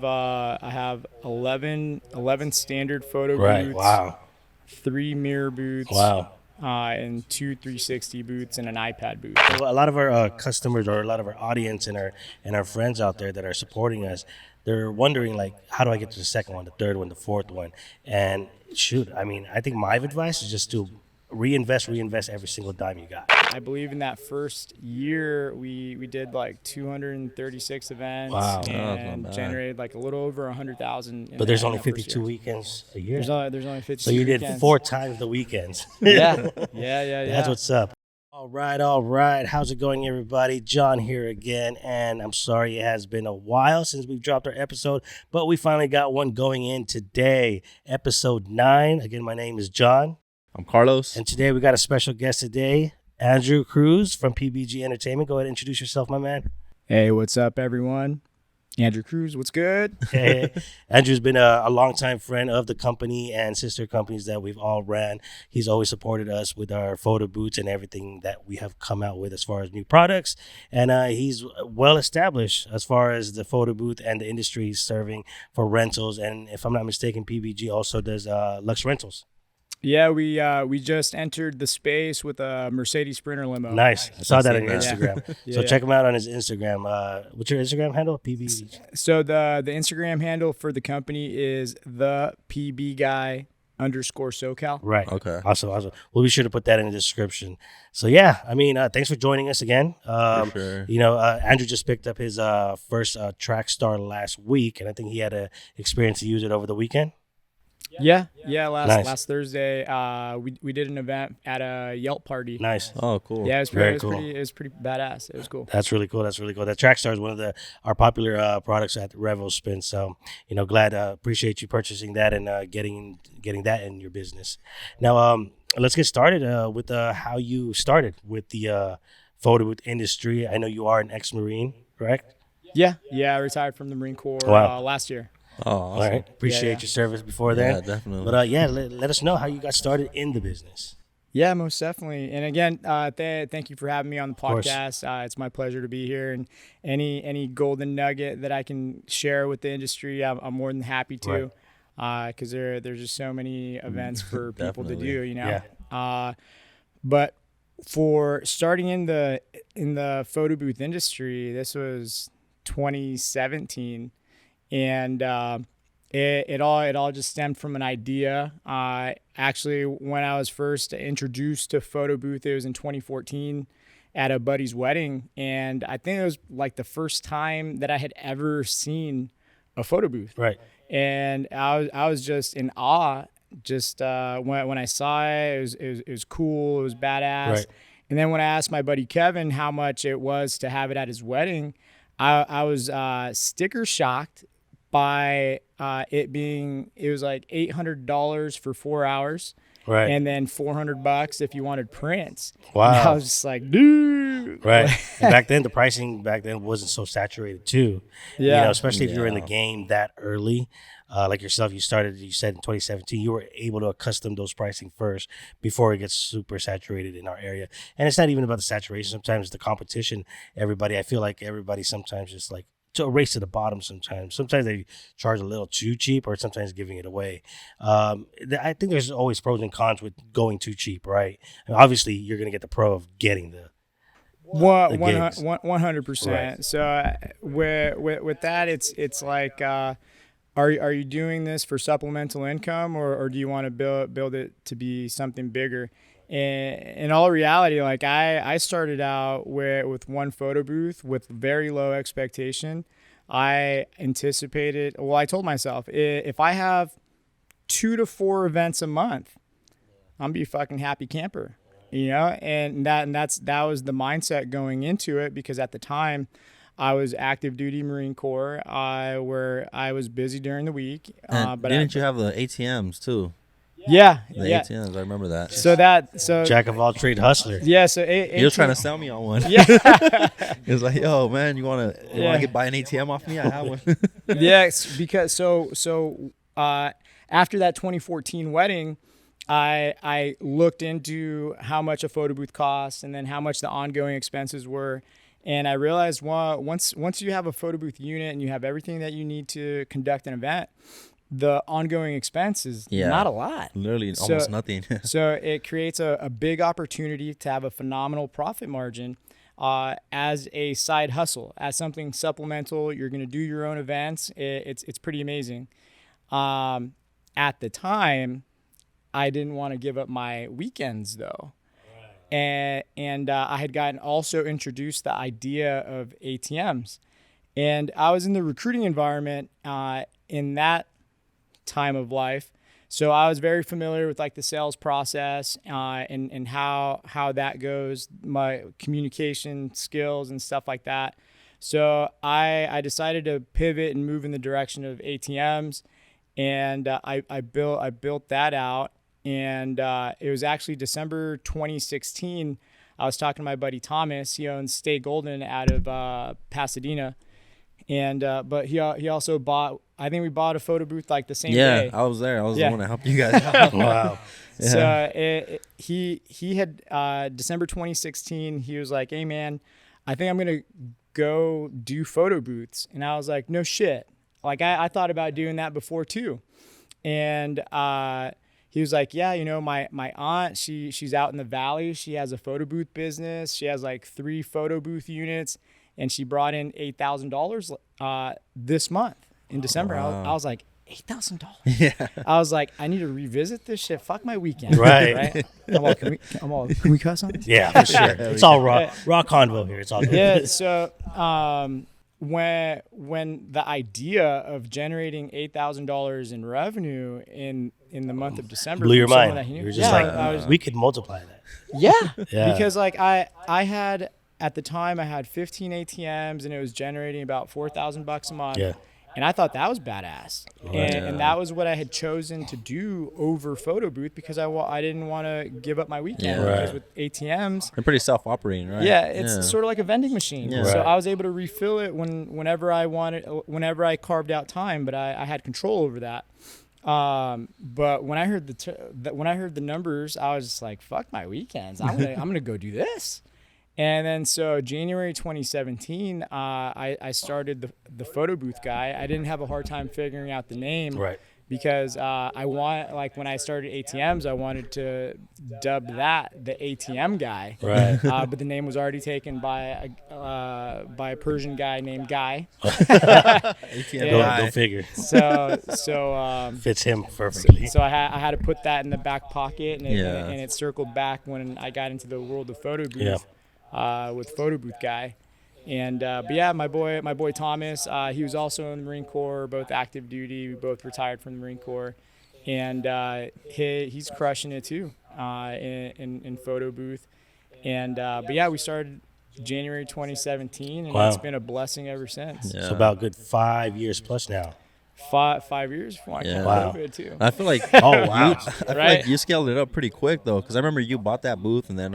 I have 11 standard photo Right. booths, Wow. 3 mirror booths, Wow. and 2 360 booths and an iPad booth. A lot of our customers or a lot of our audience and our friends out there that are supporting us, they're wondering like, how do I get to the second one, the third one, the fourth one? And shoot, I mean, I think my advice is just to reinvest every single dime you got. I believe in that first year we did like 236 events Wow. Oh, that's not and bad. generated like a little over 100,000. But there's in only that first 52 year. weekends a year. There's only 52. So you did weekends. 4 times the weekends. Yeah. That's what's up. All right. How's it going, everybody? John here again, and I'm sorry it has been a while since we've dropped our episode, but we finally got one going in today, episode 9. Again, my name is John, I'm Carlos. and today we got a special guest today, Andrew Cruz from PBG Entertainment. Go ahead and introduce yourself, my man. Hey, what's up, everyone? Andrew Cruz, what's good? Hey, Andrew's been a longtime friend of the company and sister companies that we've all ran. He's always supported us with our photo booths and everything that we have come out with as far as new products. And he's well established as far as the photo booth and the industry he's serving for rentals. And if I'm not mistaken, PBG also does Lux Rentals. Yeah, we just entered the space with a Mercedes Sprinter limo. Nice. I saw that on your seen Instagram. Yeah. So Yeah. check him out on his Instagram. What's your Instagram handle? PBG. So the Instagram handle for the company is the PB guy _SoCal. Right. Okay. Awesome. We'll be sure to put that in the description. So yeah, I mean, thanks for joining us again. For sure. You know, Andrew just picked up his first track star last week, and I think he had a experience to use it over the weekend. Yeah. Nice. Last Thursday, we did an event at a Yelp party. Nice. Oh, cool. Yeah, Very cool. it was pretty badass. It was cool. That's really cool. That track star is one of our popular products at RevoSpin. So, you know, appreciate you purchasing that and getting that in your business. Now, let's get started with how you started with the photo booth industry. I know you are an ex-Marine, correct? Yeah. I retired from the Marine Corps Wow. last year. Oh, awesome. All right. Appreciate Yeah. your service before then. Yeah, definitely. But let us know how you got started in the business. Yeah, most definitely. And again, thank you for having me on the course. podcast. It's my pleasure to be here. And any golden nugget that I can share with the industry, I'm more than happy to. Because there's just so many events for people to Definitely. do, you know. Yeah. But for starting in the photo booth industry, this was 2017, and it all just stemmed from an idea. Actually, when I was first introduced to photo booth, it was in 2014 at a buddy's wedding, and I think it was like the first time that I had ever seen a photo booth. Right. And I was just in awe. Just when I saw it, it was cool. It was badass. Right. And then when I asked my buddy Kevin how much it was to have it at his wedding, I was sticker shocked by it was like $800 for 4 hours. Right. And then $400 if you wanted prints. Wow. And I was just like, dude. Right. And back then, the pricing wasn't so saturated too. Yeah. You know, especially if you were in the Yeah. game that early. Like yourself, you said in 2017, you were able to accustom those pricing first before it gets super saturated in our area. And it's not even about the saturation. Sometimes the competition, I feel like everybody sometimes just like to a race to the bottom sometimes. Sometimes they charge a little too cheap or sometimes giving it away. I think there's always pros and cons with going too cheap, right? And obviously, you're going to get the pro of getting the gigs. 100%. Right. So with that, it's like, are you doing this for supplemental income or do you want to build it to be something bigger? And in all reality, like I started out with one photo booth with very low expectation. I told myself if I have 2 to 4 events a month, I'm be a fucking happy camper, you know? And that was the mindset going into it, because at the time I was active duty Marine Corps, where I was busy during the week. And But didn't you have the ATMs too? Yeah. The ATMs, I remember that. So Jack of all trade hustler. yeah. So He was trying to sell me on one. Yeah. He was like, "Yo, man, you wanna buy an ATM off me? I have one." Yes, because so after that 2014 wedding, I looked into how much a photo booth costs and then how much the ongoing expenses were. And I realized once you have a photo booth unit and you have everything that you need to conduct an event, the ongoing expense is not a lot. Literally almost nothing. So it creates a big opportunity to have a phenomenal profit margin as a side hustle, as something supplemental. You're going to do your own events. It's pretty amazing. At the time, I didn't want to give up my weekends though. And I had gotten also introduced the idea of ATMs. And I was in the recruiting environment in that time of life. So I was very familiar with like the sales process and how that goes, my communication skills and stuff like that. So I decided to pivot and move in the direction of ATMs, and I built that out. And it was actually December 2016. I was talking to my buddy Thomas. He owns Stay Golden out of Pasadena. And but he also bought, I think we bought a photo booth like the same day. Yeah, I was there. I was the one that helped you guys out. Wow. So he had December 2016. He was like, "Hey man, I think I'm gonna go do photo booths." And I was like, "No shit." Like I thought about doing that before too. And he was like, "Yeah, you know, my aunt, she's out in the valley. She has a photo booth business. She has like 3 photo booth units, and she brought in $8,000 this month in December." Wow. I was like, $8,000. Yeah. I was like, I need to revisit this shit. Fuck my weekend. Right. Can we cuss on this? Yeah, for sure. It's all raw convo here. It's all good. Yeah. So when the idea of generating $8,000 in revenue in the month of December Blew your from someone mind. that he knew- You were just I was, we could multiply that. yeah, Yeah. because like I had at the time I had 15 ATMs and it was generating about $4,000 a month. Yeah. And I thought that was badass. And that was what I had chosen to do over photo booth because I didn't want to give up my weekend. Yeah. Because with ATMs, They're pretty self-operating, right? yeah, it's sort of like a vending machine. Yeah. So Right. I was able to refill it whenever I wanted, whenever I carved out time, but I had control over that. But when I heard the numbers, I was just like, "Fuck my weekends! I'm gonna go do this." And then so January 2017, I started the photo booth guy. I didn't have a hard time figuring out the name, Right. Because when I started ATMs, I wanted to dub that the ATM guy. Right. But the name was already taken by a Persian guy named Guy. ATM Go, guy. go figure. So Fits him perfectly. so I had to put that in the back pocket, and Yeah. it circled back when I got into the world of photo booth. Yeah. With photo booth guy. And but yeah, my boy Thomas, he was also in the Marine Corps, both active duty. We both retired from the Marine Corps, and he's crushing it too in photo booth. And but yeah, we started January 2017, and Wow. it's been a blessing ever since. Yeah. So about good 5 years plus now. 5 years before I Yeah. came Wow. COVID too. I feel like Oh, wow. I feel Right. like you scaled it up pretty quick though, because I remember you bought that booth and then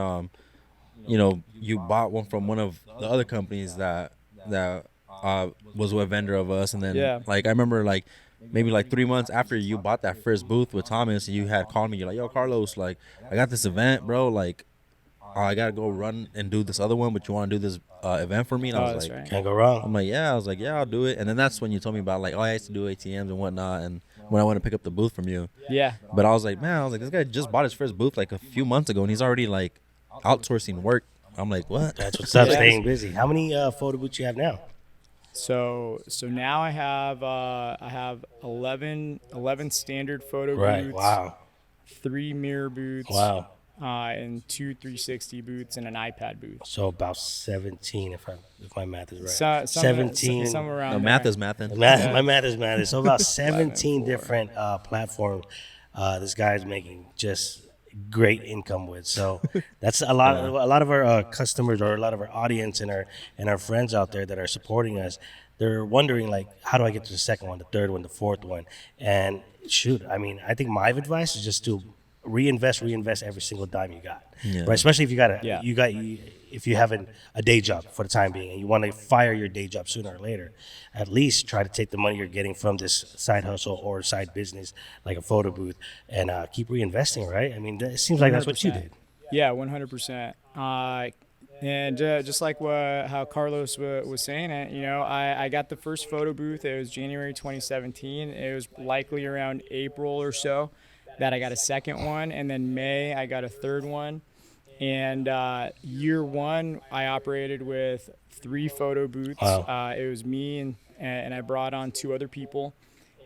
you know, you bought one from one of the other companies that was a vendor of us, and then like I remember like maybe like 3 months after you bought that first booth with Thomas, you had called me. You're like, "Yo, Carlos, like I got this event, bro. Like I gotta go run and do this other one, but you want to do this event for me?" And I was that's like, right. Can't go wrong. I'm like, yeah. I was like, yeah, I'll do it. And then that's when you told me about like, oh, I used to do ATMs and whatnot, and when I went to pick up the booth from you. Yeah. But I was like, man, this guy just bought his first booth like a few months ago, and he's already like outsourcing work. I'm like, what? That's what's up. Yeah. Staying busy. How many photo booths you have now? So now I have 11 standard photo Right. booths. Wow. 3 mirror booths. Wow. And 2 360 booths and an iPad booth. So about 17, if my math is right. 17. 17. Somewhere around No, there. math is mathing. My math is math. So about 17 different platforms this guy's making just great income with. So that's a lot. A lot of our customers or a lot of our audience and our friends out there that are supporting us, they're wondering like, how do I get to the second one, the third one, the fourth one? And shoot, I mean, I think my advice is just to reinvest every single dime you got. Yeah. Right? Especially if if you have a day job for the time being and you want to fire your day job sooner or later, at least try to take the money you're getting from this side hustle or side business like a photo booth and keep reinvesting, right? I mean, it seems like that's what you did. Yeah, 100%. And just like how Carlos was saying it, I got the first photo booth. It was January 2017. It was likely around April or so that I got a second one. And then May, I got a third one. And year one, I operated with 3 photo booths. Wow. It was me and I brought on 2 other people.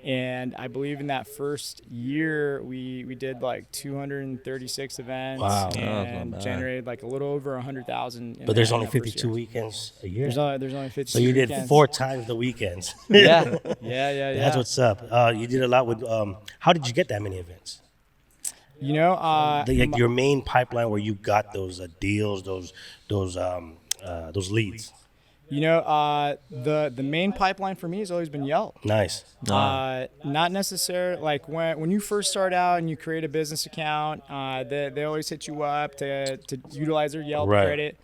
And I believe in that first year, we did like 236 events. Wow. And generated like a little over 100,000. But there's only 52 weekends a year. There's only 52. So you did weekends. 4 times the weekends. Yeah. That's what's up. You did a lot with. How did you get that many events? Like your main pipeline where you got those deals, those leads. The main pipeline for me has always been Yelp. Nice. Not necessarily like when you first start out and you create a business account, they always hit you up to utilize their Yelp credit.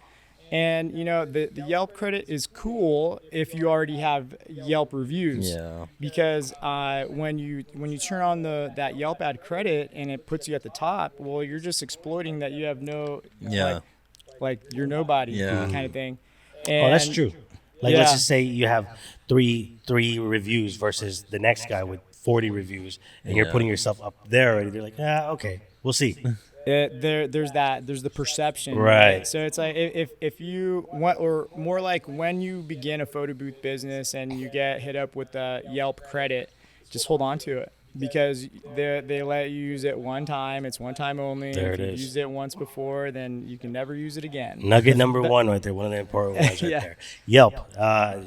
And the Yelp credit is cool if you already have Yelp reviews. Yeah. Because when you turn on that Yelp ad credit and it puts you at the top, well, you're just exploiting that you have no like you're nobody kind of thing. And, that's true. Like let's just say you have three reviews versus the next guy with 40 reviews, and you're putting yourself up there already. They're like, okay, we'll see. There's the perception, right? So it's like if you want, or more like when you begin a photo booth business and you get hit up with the Yelp credit, just hold on to it. Because they let you use it one time. It's one time only. There if it you is. used it once before, then you can never use it again. Nugget number 1 right there. One of the important ones right there. Yelp.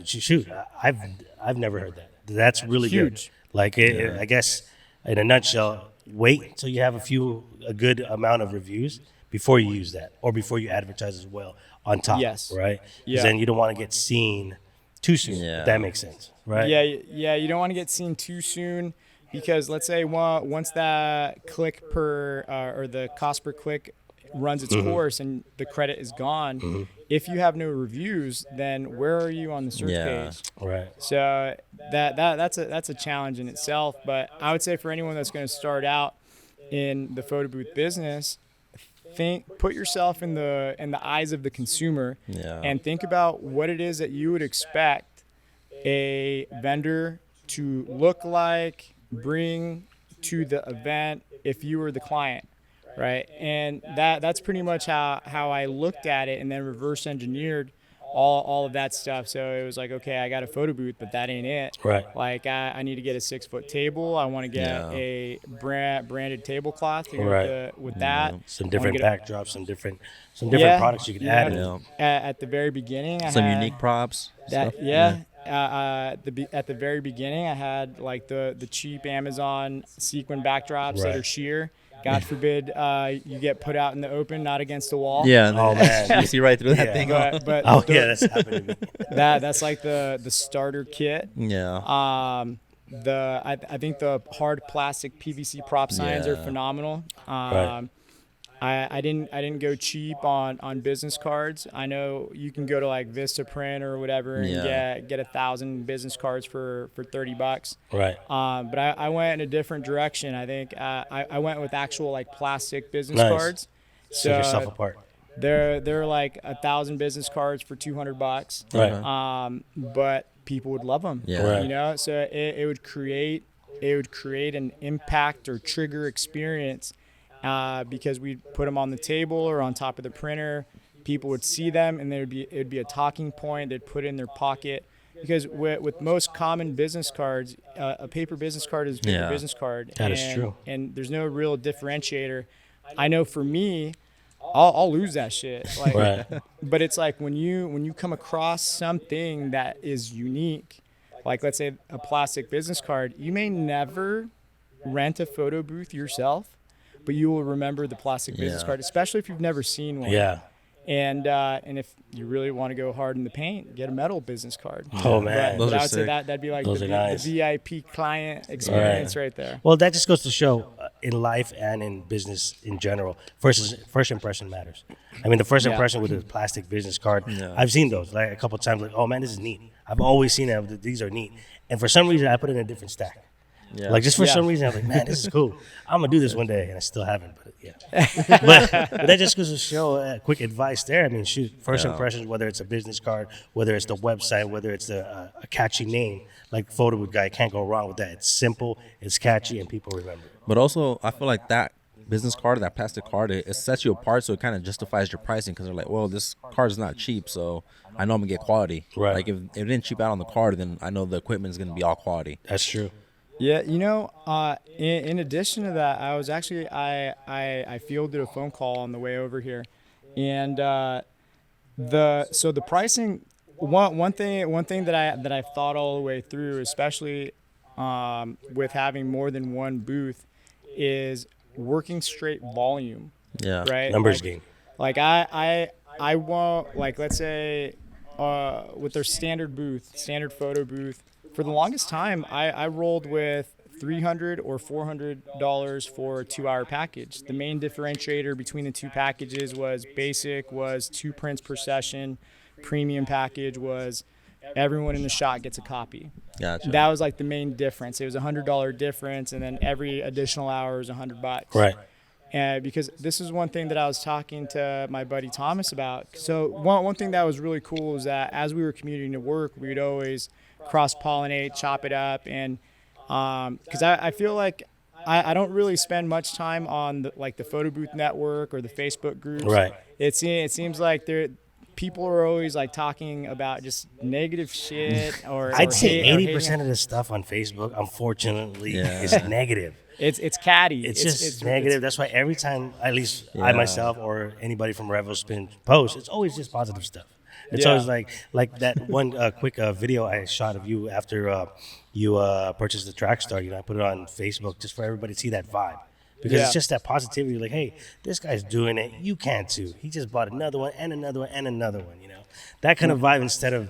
Shoot, I've never heard that. That's really huge. Good. Like I guess in a nutshell, wait till you have a good amount of reviews before you use that, or before you advertise as well on top. Yes. Right. Yeah. Then you don't want to get seen too soon. Yeah. If that makes sense. Right. Yeah. You don't want to get seen too soon. Because let's say once that click per or the cost per click runs its course and the credit is gone, if you have no reviews, then where are you on the search page? Right. So that's a challenge in itself. But I would say for anyone that's going to start out in the photo booth business, put yourself in the eyes of the consumer and think about what it is that you would expect a vendor to look like, bring to the event if you were the client, right? And that's pretty much how I looked at it, and then reverse engineered all of that stuff. So it was like, okay, I got a photo booth, but that ain't it. Right. Like I need to get a 6-foot table. I want to get a branded tablecloth to go with that. Some different backdrops, some different products you can add. At the very beginning, I some had unique props. At the very beginning, I had like the cheap Amazon sequin backdrops that are sheer. God forbid you get put out in the open, not against the wall. Yeah. Oh man, you see right through that thing. But that's happened to me. That's like the starter kit. Yeah. I think the hard plastic PVC prop signs are phenomenal. I didn't go cheap on business cards. I know you can go to like Vistaprint or whatever and get 1,000 business cards for $30. Right. But I went in a different direction. I think I went with actual like plastic business cards. Set yourself apart. They're like 1,000 business cards for $200. Right. But people would love them. Yeah. Right. So it would create an impact or trigger experience. Because we'd put them on the table or on top of the printer, people would see them and it'd be a talking point. They'd put it in their pocket. Because with most common business cards, a paper business card is a paper business card. That is true. And there's no real differentiator. I know for me, I'll lose that shit. Like, but it's like when you come across something that is unique, like let's say a plastic business card, you may never rent a photo booth yourself, but you will remember the plastic business card, especially if you've never seen one. Yeah. And if you really want to go hard in the paint, get a metal business card. Oh man, but I would say that'd be like the VIP client experience right there. Well, that just goes to show in life and in business in general, first impression matters. I mean, the first impression with a plastic business card, I've seen those like a couple of times. Like, oh man, this is neat. I've always seen them. These are neat. And for some reason, I put it in a different stack. Yeah. Like just for Yeah. some reason, I was like, man, this is cool. I'm gonna do this one day, and I still haven't. But yeah, but that just goes to show quick advice there. I mean, shoot, first Yeah. impressions, whether it's a business card, whether it's the website, whether it's a catchy name, like Photo Booth Guy, can't go wrong with that. It's simple, it's catchy, and people remember it. But also, I feel like that business card, that plastic card, it sets you apart, so it kind of justifies your pricing because they're like, well, this card is not cheap, so I know I'm gonna get quality. Right. Like if it didn't cheap out on the card, then I know the equipment is gonna be all quality. That's true. Yeah, in addition to that, I was actually I fielded a phone call on the way over here, and the pricing, one thing that I've thought all the way through, especially with having more than one booth, is working straight volume. Yeah. Right. Numbers game. Like I won't, like, let's say with their standard photo booth, for the longest time I rolled with $300 or $400 for a 2-hour package. The main differentiator between the two packages was basic was 2 prints per session, premium package was everyone in the shot gets a copy. Gotcha. That was like the main difference. It was $100 difference, and then every additional hour is $100. Right. And because this is one thing that I was talking to my buddy Thomas about. So one thing that was really cool is that as we were commuting to work, we would always cross-pollinate, chop it up, and because I feel like I don't really spend much time on the photo booth network or the Facebook groups. Right. It seems like people are always like talking about just negative shit, or I'd say hate- 80% of the stuff on Facebook, unfortunately, Yeah. is negative. It's catty. It's just negative. That's why every time, at least I myself or anybody from RevoSpin posts, it's always just positive stuff. It's Yeah. always like that one quick video I shot of you after you purchased the Track Star. I put it on Facebook just for everybody to see that vibe. Because Yeah. it's just that positivity, like, hey, this guy's doing it. You can too. He just bought another one and another one and another one, That kind of vibe instead of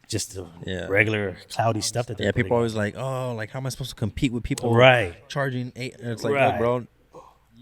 just the regular cloudy stuff that they're Yeah, people putting always like, oh, like how am I supposed to compete with people Right. charging $8? And it's like, Right. look, bro,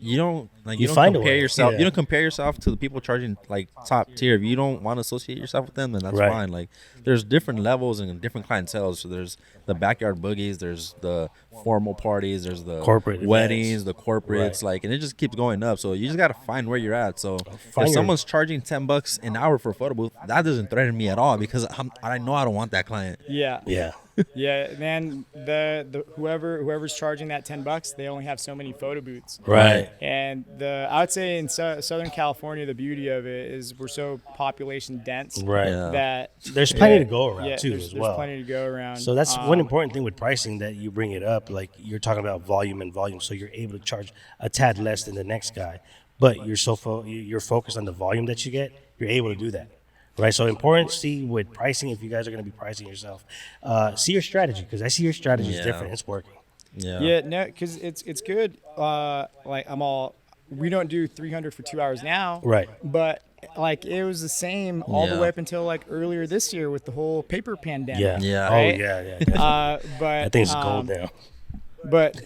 you don't You don't find a compare way. yourself. Yeah. You don't compare yourself to the people charging like top tier. If you don't want to associate yourself with them, then that's Right. fine. Like there's different levels and different clientele. So there's the backyard boogies, there's the formal parties, there's the Corporate weddings, events. the corporates, Right. like, and it just keeps going up. So you just gotta find where you're at. So Find if your- someone's charging $10 an hour for a photo booth, that doesn't threaten me at all because I know I don't want that client. Yeah. Yeah. Yeah, man. The whoever's charging that $10, they only have so many photo booths. Right. And I would say in Southern California, the beauty of it is we're so population dense Right. Yeah. that There's plenty to go around too there's, as there's well. plenty to go around. So that's one important thing with pricing that you bring it up. Like you're talking about volume, so you're able to charge a tad less than the next guy, but you're focused on the volume that you get. You're able to do that, right? So important. See with pricing, if you guys are going to be pricing yourself, see your strategy because I see your strategy is Yeah. different. It's working. Yeah, no, because it's good. We don't do 300 for 2 hours now, Right. But like it was the same all the Yeah. way up until like earlier this year with the whole paper pandemic. Yeah. Yeah. Oh Right? yeah. But That thing's gold now. But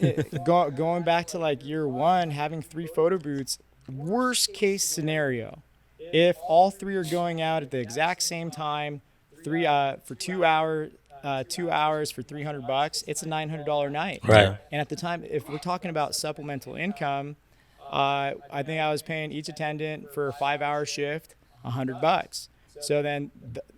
going back to like year one, having 3 photo booths, worst case scenario, if all 3 are going out at the exact same time, for 2 hours for $300, it's a $900 night. Right. And at the time, if we're talking about supplemental income, I think I was paying each attendant for a 5-hour shift $100. So then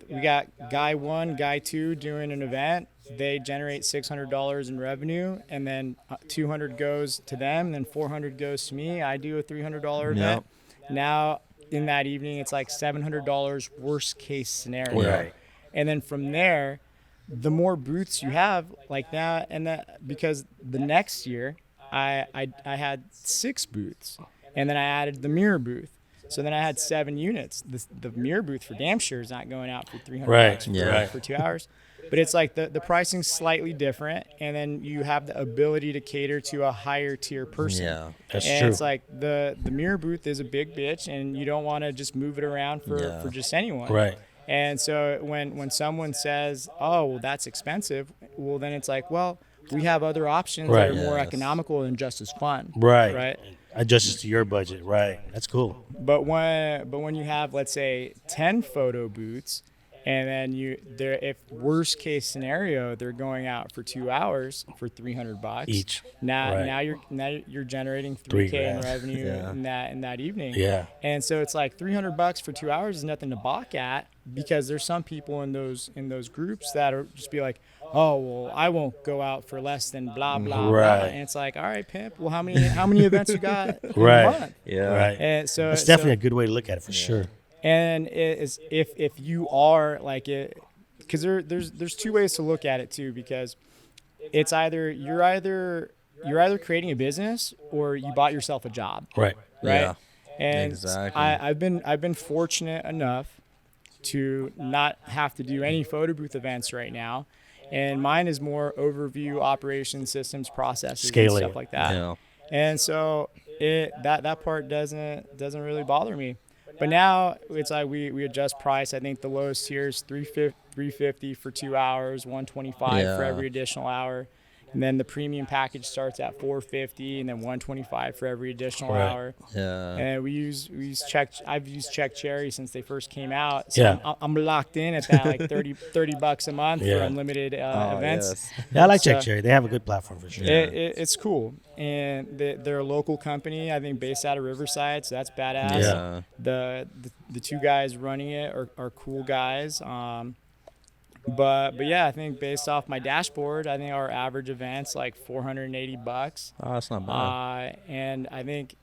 we got guy 1, guy 2 doing an event. They generate $600 in revenue, and then $200 goes to them, and then $400 goes to me. I do a $300 event. Now in that evening, it's like $700 worst case scenario. Right. And then from there, the more booths you have like that, and that because the next year I had 6 booths, and then I added the mirror booth. So then I had 7 units. The mirror booth for damn sure is not going out for $300 Right. for, Yeah. for 2 hours. But it's like the pricing's slightly different, and then you have the ability to cater to a higher tier person. Yeah. That's And true. it's like the mirror booth is a big bitch, and you don't want to just move it around for just anyone. Right. And so when someone says, "Oh, well, that's expensive," well, then it's like, well, we have other options Right. that are more Yes. economical and just as fun. Right. Right. Adjust it to your budget. Right. That's cool. But when you have, let's say, 10 photo booths, And then if worst case scenario, they're going out for 2 hours for $300 each. Now, Right. now you're generating $3K in $3,000. revenue Yeah. in that evening. Yeah. And so it's like $300 for 2 hours is nothing to balk at, because there's some people in those groups that are just be like, oh, well, I won't go out for less than blah blah Right. blah. And it's like, all right, pimp. Well, how many events you got in Right. a month? Yeah. Right. And so That's definitely a good way to look at it for sure. And it is if you are like it, because there's two ways to look at it too, because it's you're either creating a business or you bought yourself a job, Right. right? Yeah. And Exactly. I've been fortunate enough to not have to do any photo booth events right now, and mine is more overview, operations, systems, processes, Scaling. and stuff like that. Yeah. And so that part doesn't really bother me. But now it's like we adjust price. I think the lowest tier is $350 for 2 hours, $125 for Yeah. every additional hour. And then the premium package starts at $450 and then $125 for every additional Right. hour. Yeah. And we use I've used Check Cherry since they first came out. So Yeah. I'm locked in at that like $30 a month for Yeah. unlimited Oh, events. yes. Yeah, I like So- Check Cherry. They have a good platform for sure. It's cool, and they're a local company. I think based out of Riverside, so that's badass. Yeah. The two guys running it are cool guys. But yeah, I think based off my dashboard, I think our average event's like $480. Oh, that's not bad. And I think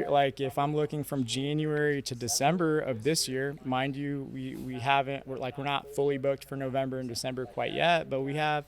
like if I'm looking from January to December of this year, mind you, we're not fully booked for November and December quite yet, but we have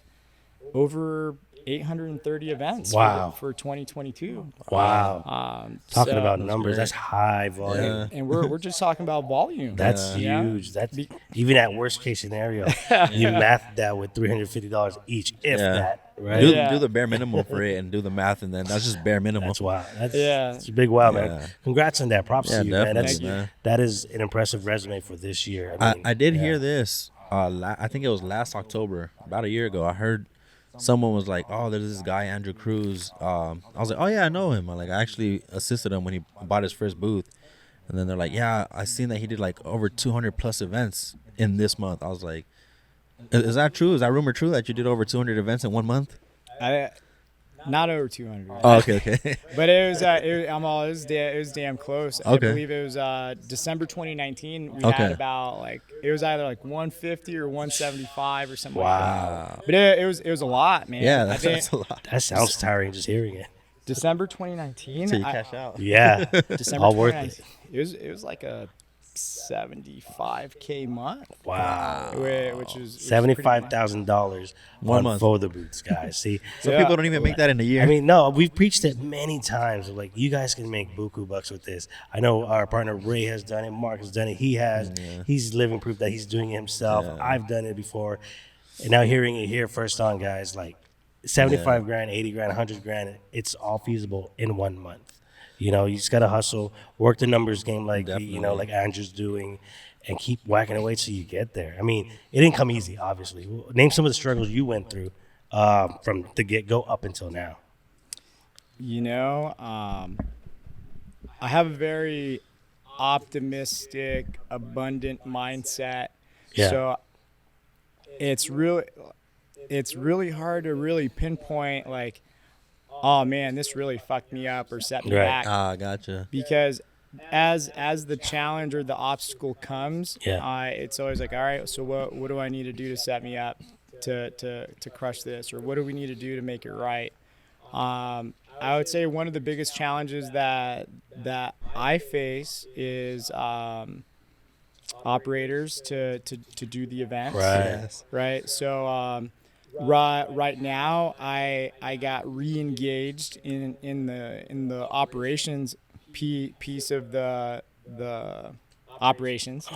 over 830 events Wow. for 2022. Wow. Talking So- about numbers, great. that's high volume. Yeah. and we're just talking about volume. That's Yeah. huge. That's even at worst case scenario, you math that with $350 each, if Yeah. that, right? Do, Yeah. do the bare minimum for it and do the math, and then that's just bare minimum. That's wild. That's Yeah. It's a big wow, man. Yeah. Congrats on that. Props Yeah, to you, man. definitely, That's man. that is an impressive resume for this year. mean, I did yeah. hear this. I think it was last October, about a year ago. I heard someone was like, "Oh, there's this guy Andrew Cruz." I was like, "Oh yeah, I know him." I actually assisted him when he bought his first booth, and then they're like, "Yeah, I seen that he did like over 200 plus events in this month." I was like, "Is that true? Is that rumor true that you did over 200 events in 1 month?" Not over 200. Oh, okay. But it was damn close. I Okay. believe it was December 2019. We Okay. had about it was either like 150 or 175 or something like Wow. that. But it was a lot, man. Yeah, I think that's a lot. That sounds tiring just hearing it. December 2019. So you I- cash out. Yeah. December All worth 2019, it was like a 75K month. Wow. Which is $75,000 1 on month. photo booths, guys. See, Some Yeah. people don't even make that in a year. I mean, no, we've preached it many times. Like, you guys can make buku bucks with this. I know our partner Ray has done it. Mark has done it. He has. He's living proof that he's doing it himself. Yeah. I've done it before. And now hearing it here first on, guys, like 75 grand, 80 grand, 100 grand, it's all feasible in 1 month. You know, you just got to hustle, work the numbers game like, like Andrew's doing, and keep whacking away till you get there. I mean, it didn't come easy, obviously. Name some of the struggles you went through from the get-go up until now. I have a very optimistic, abundant mindset. Yeah. So it's really hard to really pinpoint like, oh man, this really fucked me up or set me Right. back. Gotcha. Because as the challenge or the obstacle comes, Yeah. it's always like, all right, so what do I need to do to set me up to crush this, or what do we need to do to make it right? I would say one of the biggest challenges that I face is operators to do the events. Right. Yes. Right. So right now I got re-engaged in the operations piece of the operations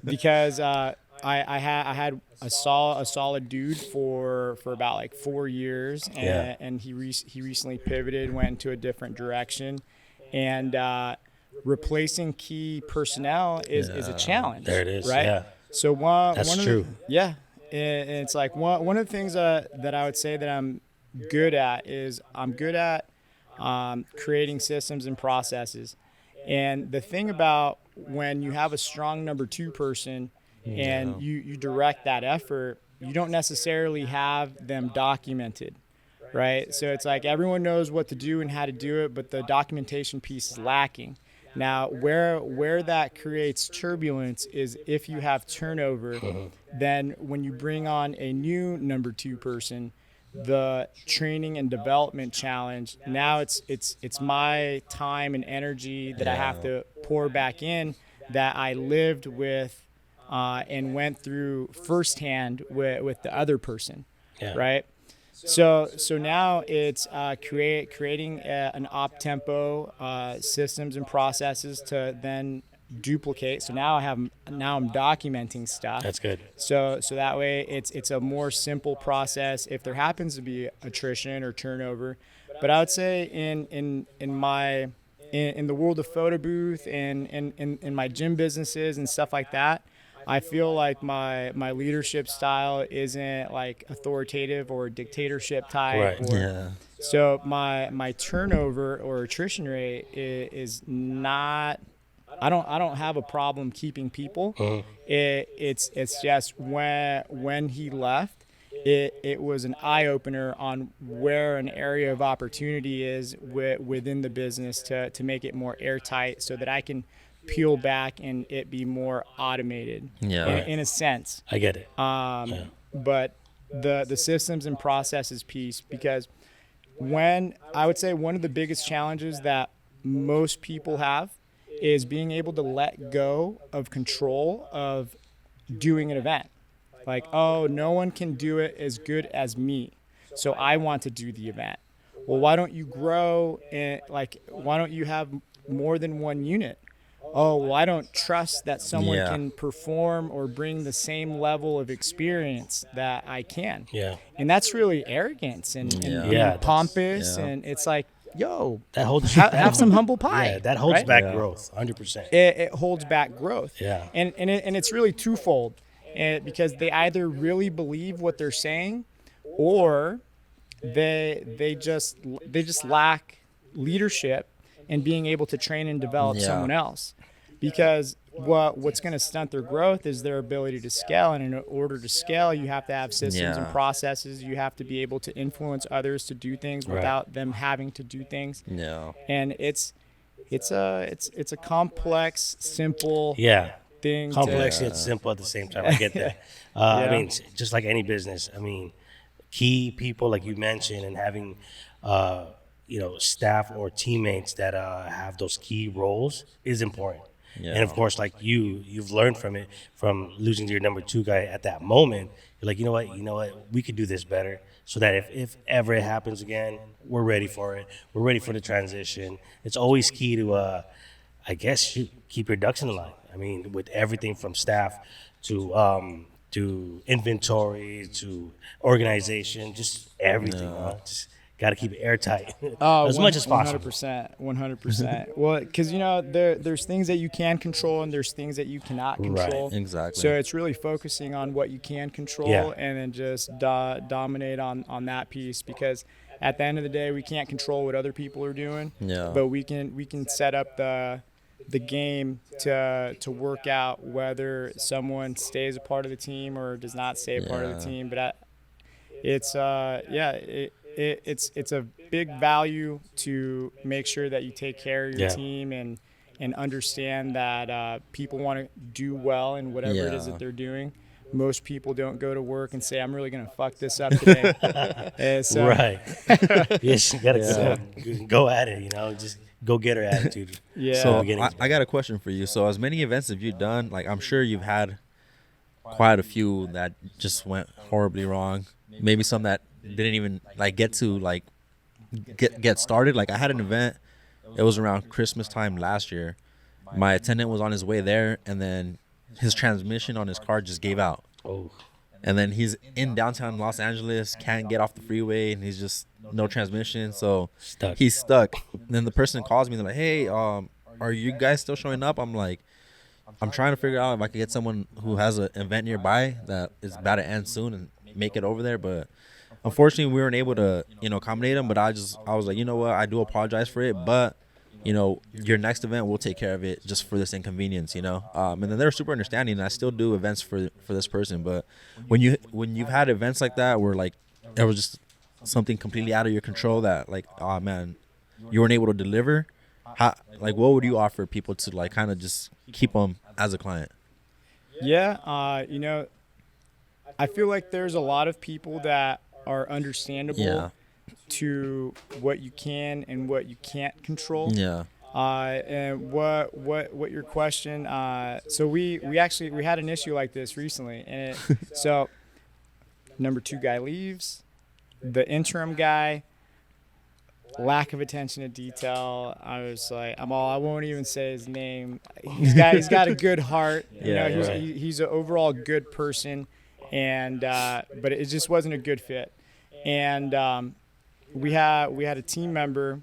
because I had a solid dude for about like 4 years, and he recently pivoted, went into a different direction, and replacing key personnel is a challenge. There it is, right? yeah. So That's one true. Of the, and it's like one of the things that I would say that I'm good at is I'm good at creating systems and processes. And the thing about when you have a strong number two person, and you direct that effort, you don't necessarily have them documented, right? So it's like everyone knows what to do and how to do it, but the documentation piece is lacking. Now, where that creates turbulence is if you have turnover, then when you bring on a new number 2 person, the training and development challenge, now it's my time and energy that I have to pour back in that I lived with and went through firsthand with the other person, right? So now it's creating an op tempo systems and processes to then duplicate. So now I'm documenting stuff. That's good. So that way it's a more simple process if there happens to be attrition or turnover. But I would say in the world of photo booth and in my gym businesses and stuff like that, I feel like my leadership style isn't like authoritative or dictatorship type. Right. So my turnover or attrition rate is not. I don't have a problem keeping people. It's just when he left, it was an eye opener on where an area of opportunity is within the business to make it more airtight, so that I can peel back and it be more automated. In a sense. I get it. But the systems and processes piece, because I would say one of the biggest challenges that most people have is being able to let go of control of doing an event. Like, oh, no one can do it as good as me, so I want to do the event. Well, why don't you grow and why don't you have more than one unit? Oh, well, I don't trust that someone can perform or bring the same level of experience that I can. And that's really arrogance and being pompous, and it's like, yo, that holds have some humble pie. That holds back growth, 100%. It holds back growth. And it's really twofold, because they either really believe what they're saying, or they just lack leadership and being able to train and develop someone else. Because what's going to stunt their growth is their ability to scale, and in order to scale, you have to have systems and processes. You have to be able to influence others to do things without them having to do things. And it's a complex, simple thing. Complex yet simple at the same time. I get that. I mean, just like any business. I mean, key people like you mentioned, and having staff or teammates that have those key roles is important. And of course, like you've learned from it, from losing to your number 2 guy at that moment. You're like, you know what, we could do this better, so that if ever it happens again, we're ready for it. We're ready for the transition. It's always key to, I guess, keep your ducks in a line. I mean, with everything from staff to inventory to organization, just everything. Just got to keep it airtight as much as possible. 100%. Well, because there's things that you can control and there's things that you cannot control. Right, exactly. So it's really focusing on what you can control and then just dominate on that piece, because at the end of the day, we can't control what other people are doing. But we can set up the game to work out whether someone stays a part of the team or does not stay a part of the team. But it's a big value to make sure that you take care of your team and understand that people want to do well in whatever it is that they're doing. Most people don't go to work and say, I'm really going to fuck this up today. Right. Yes, you got to go at it, just go-getter attitude. So I got a question for you. So as many events have you done? Like, I'm sure you've had quite a few that just went horribly wrong. Maybe some that didn't even get to get started. Like, I had an event, it was around Christmas time last year. My attendant was on his way there, and then his transmission on his car just gave out. And then he's in downtown Los Angeles, can't get off the freeway, and he's just no transmission, so he's stuck. And then the person calls me, they're like, hey, are you guys still showing up? I'm like, I'm trying to figure out if I could get someone who has an event nearby that is about to end soon and make it over there. But unfortunately, we weren't able to, accommodate him. But I was like, you know what? I do apologize for it. But, you know, your next event, we'll take care of it just for this inconvenience, you know. And then they're super understanding, and I still do events for this person. But when you've had events like that where like it was just something completely out of your control, that like, oh man, you weren't able to deliver, how, like, what would you offer people to like kind of just keep them as a client? Yeah, you know, I feel like there's a lot of people that are understandable to what you can and what you can't control. Yeah. And what your question? So we had an issue like this recently, and so number 2 guy leaves, the interim guy, lack of attention to detail. I was like, I won't even say his name. He's got a good heart. You know, he's an overall good person, and but it just wasn't a good fit. And we had a team member.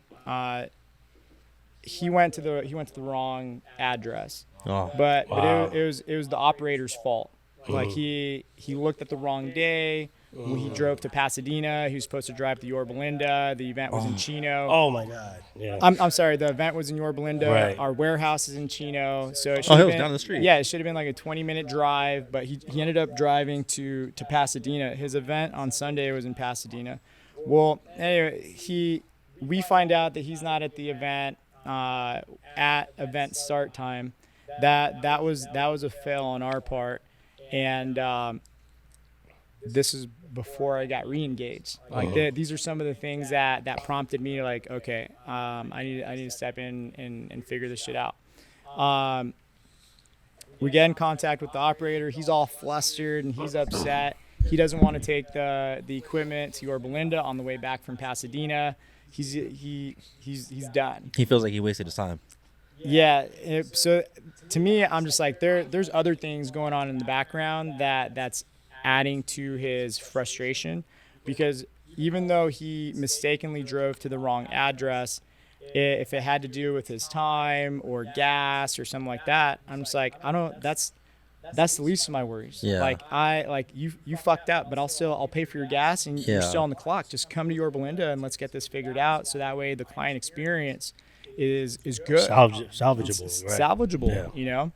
He went to the wrong address. Oh, but it was the operator's fault. Like he looked at the wrong day. When he drove to Pasadena, he was supposed to drive to Yorba Linda. The event was in Chino. Oh my God! Yeah. I'm sorry. The event was in Yorba Linda. Right. Our warehouse is in Chino, so it it should was down the street. Yeah, it should have been like a 20-minute drive, but he ended up driving to Pasadena. His event on Sunday was in Pasadena. Well, anyway, we find out that he's not at the event at event start time. That was a fail on our part, and this is before I got re-engaged. Like these are some of the things that prompted me to like, okay, I need to step in and figure this shit out. We get in contact with the operator. He's all flustered and he's upset. He doesn't want to take the equipment to Yorba Linda on the way back from Pasadena. He's done. He feels like he wasted his time. Yeah. So to me, I'm just like, there's other things going on in the background that's adding to his frustration, because even though he mistakenly drove to the wrong address, if it had to do with his time or gas or something like that, I'm just like, that's the least of my worries. Yeah. Like you fucked up, but I'll pay for your gas and you're still on the clock. Just come to Yorba Linda and let's get this figured out, so that way the client experience is good. Salvageable. It's right. salvageable, you know.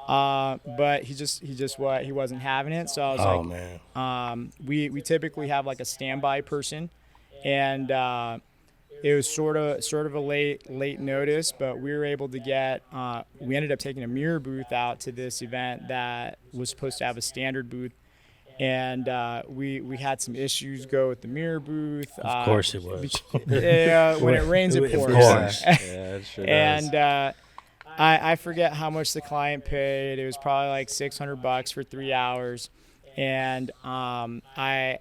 But he wasn't having it. So I was man. We typically have like a standby person, and it was sort of a late notice, but we were able to get. We ended up taking a mirror booth out to this event that was supposed to have a standard booth, and we had some issues go with the mirror booth. Of course it was. When it rains, it pours. Of course. Yeah, it sure does. And I forget how much the client paid. It was probably like $600 for 3 hours, and they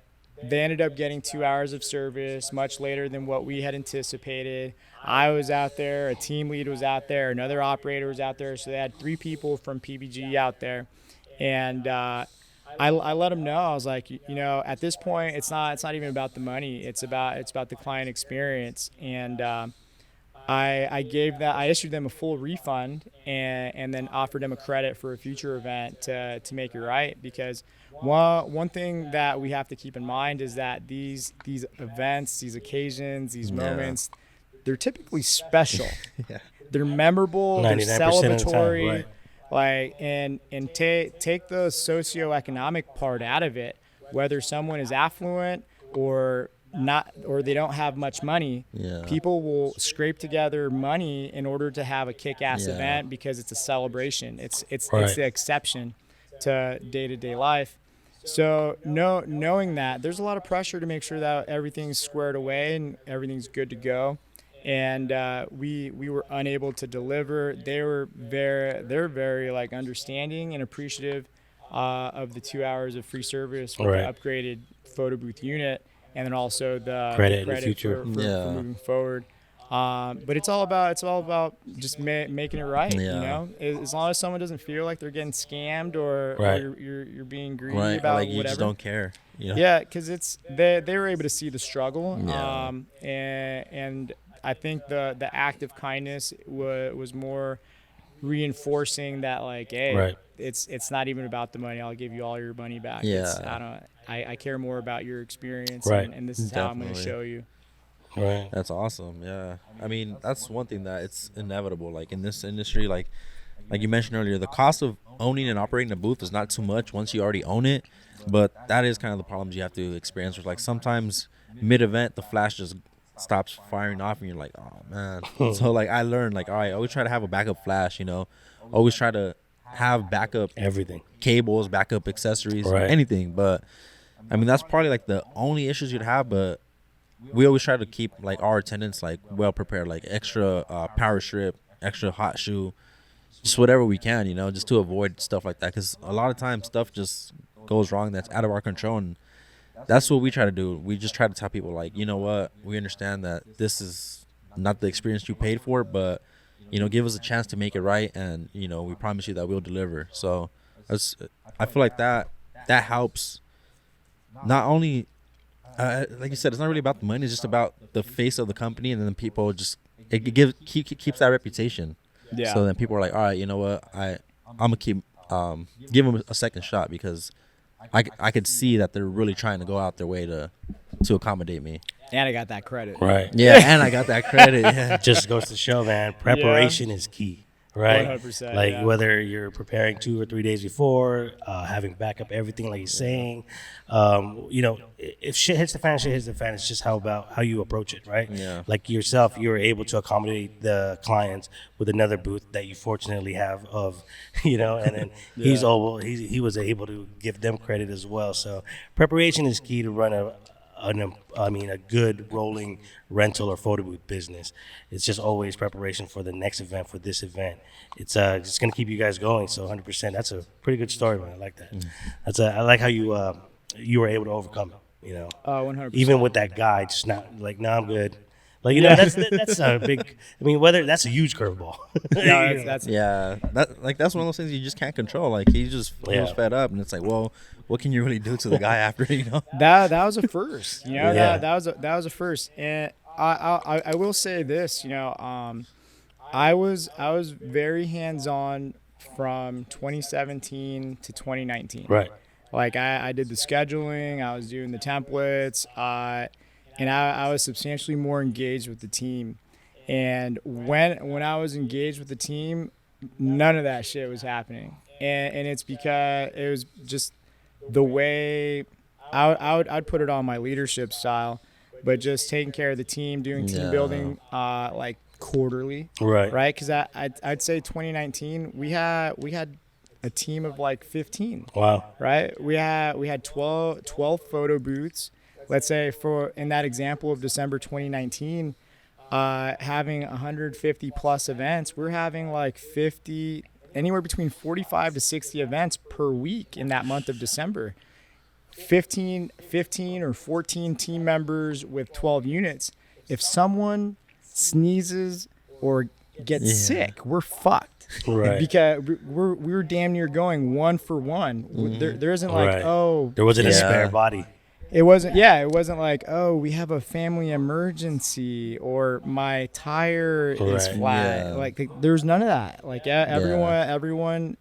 ended up getting 2 hours of service, much later than what we had anticipated. I was out there, a team lead was out there, another operator was out there, so they had 3 people from PBG out there, and I let them know. I was like, you know, at this point, it's not even about the money. It's about the client experience, and I issued them a full refund and then offered them a credit for a future event to make it right, because one thing that we have to keep in mind is that these events, these occasions, these moments, they're typically special. They're memorable, they're celebratory. Right. Like and take the socioeconomic part out of it, whether someone is affluent or not, or they don't have much money. People will scrape together money in order to have a kick-ass event, because it's a celebration. It's the exception to day-to-day life. So knowing that, there's a lot of pressure to make sure that everything's squared away and everything's good to go. And we were unable to deliver. They're very like understanding and appreciative of the 2 hours of free service with the upgraded photo booth unit, and then also the credit in the future for moving forward. But it's all about just making it right. You know, as long as someone doesn't feel like they're getting scammed or you're being greedy about like you whatever. just don't care. You know? Yeah, because they were able to see the struggle, and I think the act of kindness was more reinforcing that, like, hey, it's not even about the money. I'll give you all your money back. I care more about your experience, and this is how I'm going to show you. Right. That's awesome. Yeah. I mean, that's one thing that it's inevitable. Like in this industry, like you mentioned earlier, the cost of owning and operating a booth is not too much once you already own it. But that is kind of the problems you have to experience with, like, sometimes mid-event the flash just stops firing off and you're like, oh man. So like I learned, like, all right, always try to have a backup flash, always try to have backup Everything. cables, backup accessories, Right. anything. But I mean, that's probably like the only issues you'd have. But we always try to keep like our attendants like well prepared, like extra power strip, extra hot shoe, just whatever we can, just to avoid stuff like that. Because a lot of times stuff just goes wrong that's out of our control, and that's what we try to do. We just try to tell people, like, you know what, we understand that this is not the experience you paid for, but give us a chance to make it right, and we promise you that we'll deliver. So I feel like that helps. Not only like you said, it's not really about the money, it's just about the face of the company, and then people just keeps that reputation. Yeah. So then people are like, all right, you know what, I'm gonna keep give them a second shot, because I could see that they're really trying to go out their way to accommodate me. And I got that credit. Right. Yeah, and I got that credit. Yeah. Just goes to show, man, preparation is key. Right, 100%, like yeah. whether you're preparing 2 or 3 days before, having backup everything, like you're saying, if shit hits the fan, shit hits the fan. It's just how you approach it, right? Yeah. Like yourself, you were able to accommodate the clients with another booth that you fortunately have of, and then he was able to give them credit as well. So preparation is key to run a good rolling rental or photo booth business. It's just always preparation for the next event, for this event. It's just going to keep you guys going. So 100%, that's a pretty good story, man. I like that. I like how you were able to overcome it, 100%. even with that guy, just not like, no, I'm good. Like, that's a big, that's a huge curveball. No, that's Yeah, that's one of those things you just can't control. Like he was fed up, and it's like, well, what can you really do to the guy after? That was a first. Yeah. That was a first. And I will say this, I was very hands on from 2017 to 2019. Right. Like I did the scheduling, I was doing the templates, and I was substantially more engaged with the team. And when I was engaged with the team, none of that shit was happening. And it's because it was just the way I'd put it on my leadership style, but just taking care of the team, doing team building like quarterly. Right? Because I'd say 2019 we had a team of like 15. Wow. Right? We had 12 photo booths. Let's say in that example of December 2019, having 150 plus events, we're having like anywhere between 45 to 60 events per week in that month of December. 15 or 14 team members with 12 units. If someone sneezes or gets sick, we're fucked. Right. Because we're damn near going one for one. Mm-hmm. There isn't like, there wasn't a spare body. It wasn't like, oh, we have a family emergency or my tire is flat. Yeah. Like there's none of that. Like everyone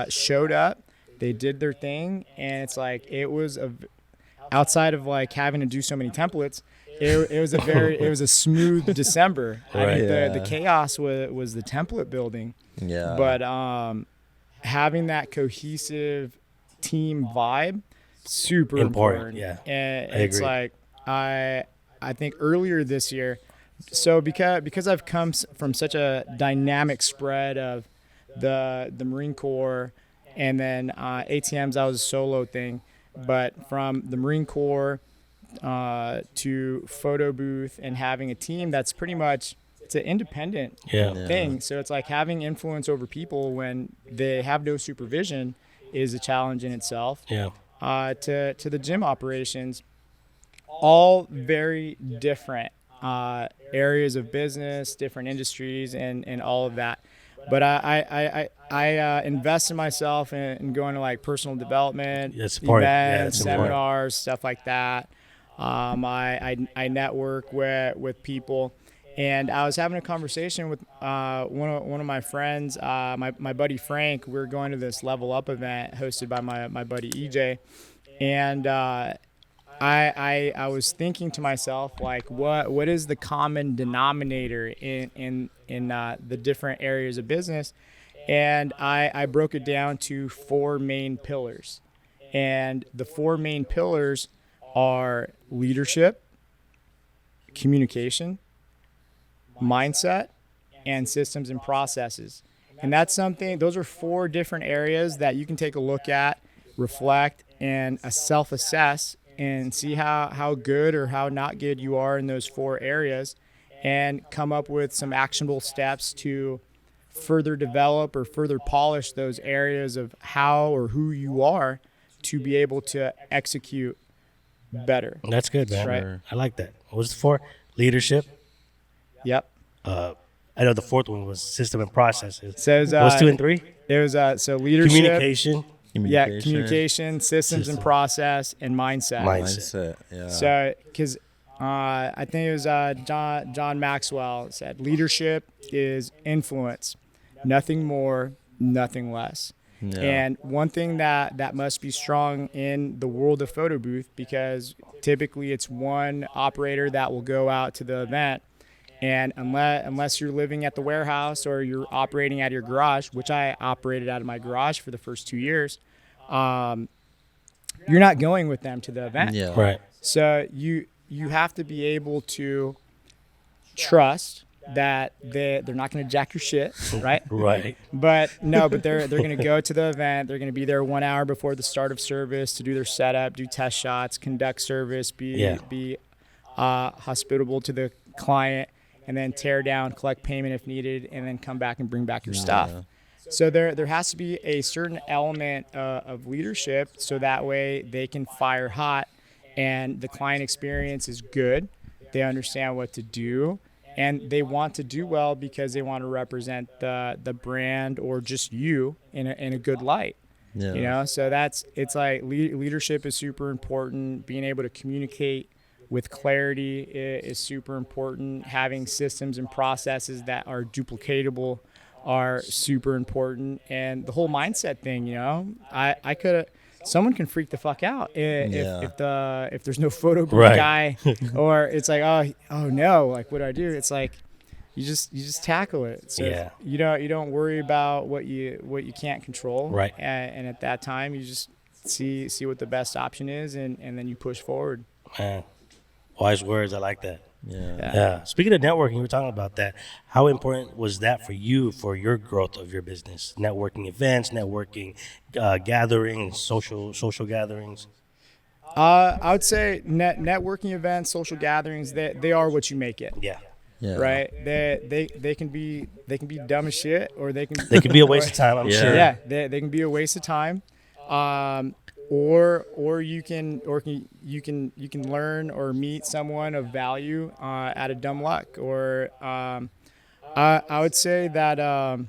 showed up, they did their thing, and it's like it was outside of like having to do so many templates. It was a smooth December. Right. I think the chaos was the template building. Yeah. But having that cohesive team vibe, super important. Yeah. And I it's agree. like I think earlier this year, so because I've come from such a dynamic spread of the Marine Corps, and then ATMs, that was a solo thing, but from the Marine Corps to photo booth and having a team that's pretty much, it's an independent thing. So it's like having influence over people when they have no supervision is a challenge in itself. Yeah. To the gym operations, all very different areas of business, different industries, and all of that. But I invest in myself in going to like personal development, events, seminars, stuff like that. I network with people, and I was having a conversation with one of my friends, my buddy Frank. We were going to this Level Up event hosted by my buddy EJ, and I was thinking to myself, like, what is the common denominator in the different areas of business, and I broke it down to 4 main pillars, and the 4 main pillars are leadership, communication, mindset, and systems and processes. And that's something, those are 4 different areas that you can take a look at, reflect, and self-assess and see how good or how not good you are in those 4 areas, and come up with some actionable steps to further develop or further polish those areas of how or who you are to be able to execute better. That's good, man. Right. I like that. What was the 4? Leadership. Yep. I know the 4th one was system and processes. So it was, What was 2 and 3? It was so leadership, Communication. yeah, communication, systems and process, and mindset. Mindset. Yeah. So, because I think it was John Maxwell said, leadership is influence, nothing more, nothing less. Yeah. And one thing that must be strong in the world of photo booth, because typically it's one operator that will go out to the event, and unless you're living at the warehouse or you're operating out of your garage, which I operated out of my garage for the first 2 years, you're not going with them to the event. Yeah. Right. So you have to be able to trust that they're not going to jack your shit, right? Right. But they're going to go to the event. They're going to be there 1 hour before the start of service to do their setup, do test shots, conduct service, be hospitable to the client, and then tear down, collect payment if needed, and then come back and bring back your stuff. So there has to be a certain element of leadership, so that way they can fire hot and the client experience is good. They understand what to do, and they want to do well because they want to represent the brand or just you in a good light. Yeah. You know, so it's like leadership is super important. Being able to communicate with clarity is super important. Having systems and processes that are duplicatable are super important. And the whole mindset thing, you know, someone can freak the fuck out if there's no photo booth guy, or it's like, oh no, like, what do I do? It's like, you just tackle it. So you don't worry about what you can't control. Right. And at that time, you just see what the best option is, and then you push forward. Man, wise words. I like that. Yeah. Speaking of networking, we were talking about that. How important was that for you, for your growth of your business? Networking events, networking gatherings, social gatherings. I would say networking events, social gatherings, they are what you make it. Yeah. Yeah. Right. They can be dumb as shit, or they can be a waste of time. I'm sure. Yeah. They can be a waste of time. Or you can learn or meet someone of value out of dumb luck. Or I would say that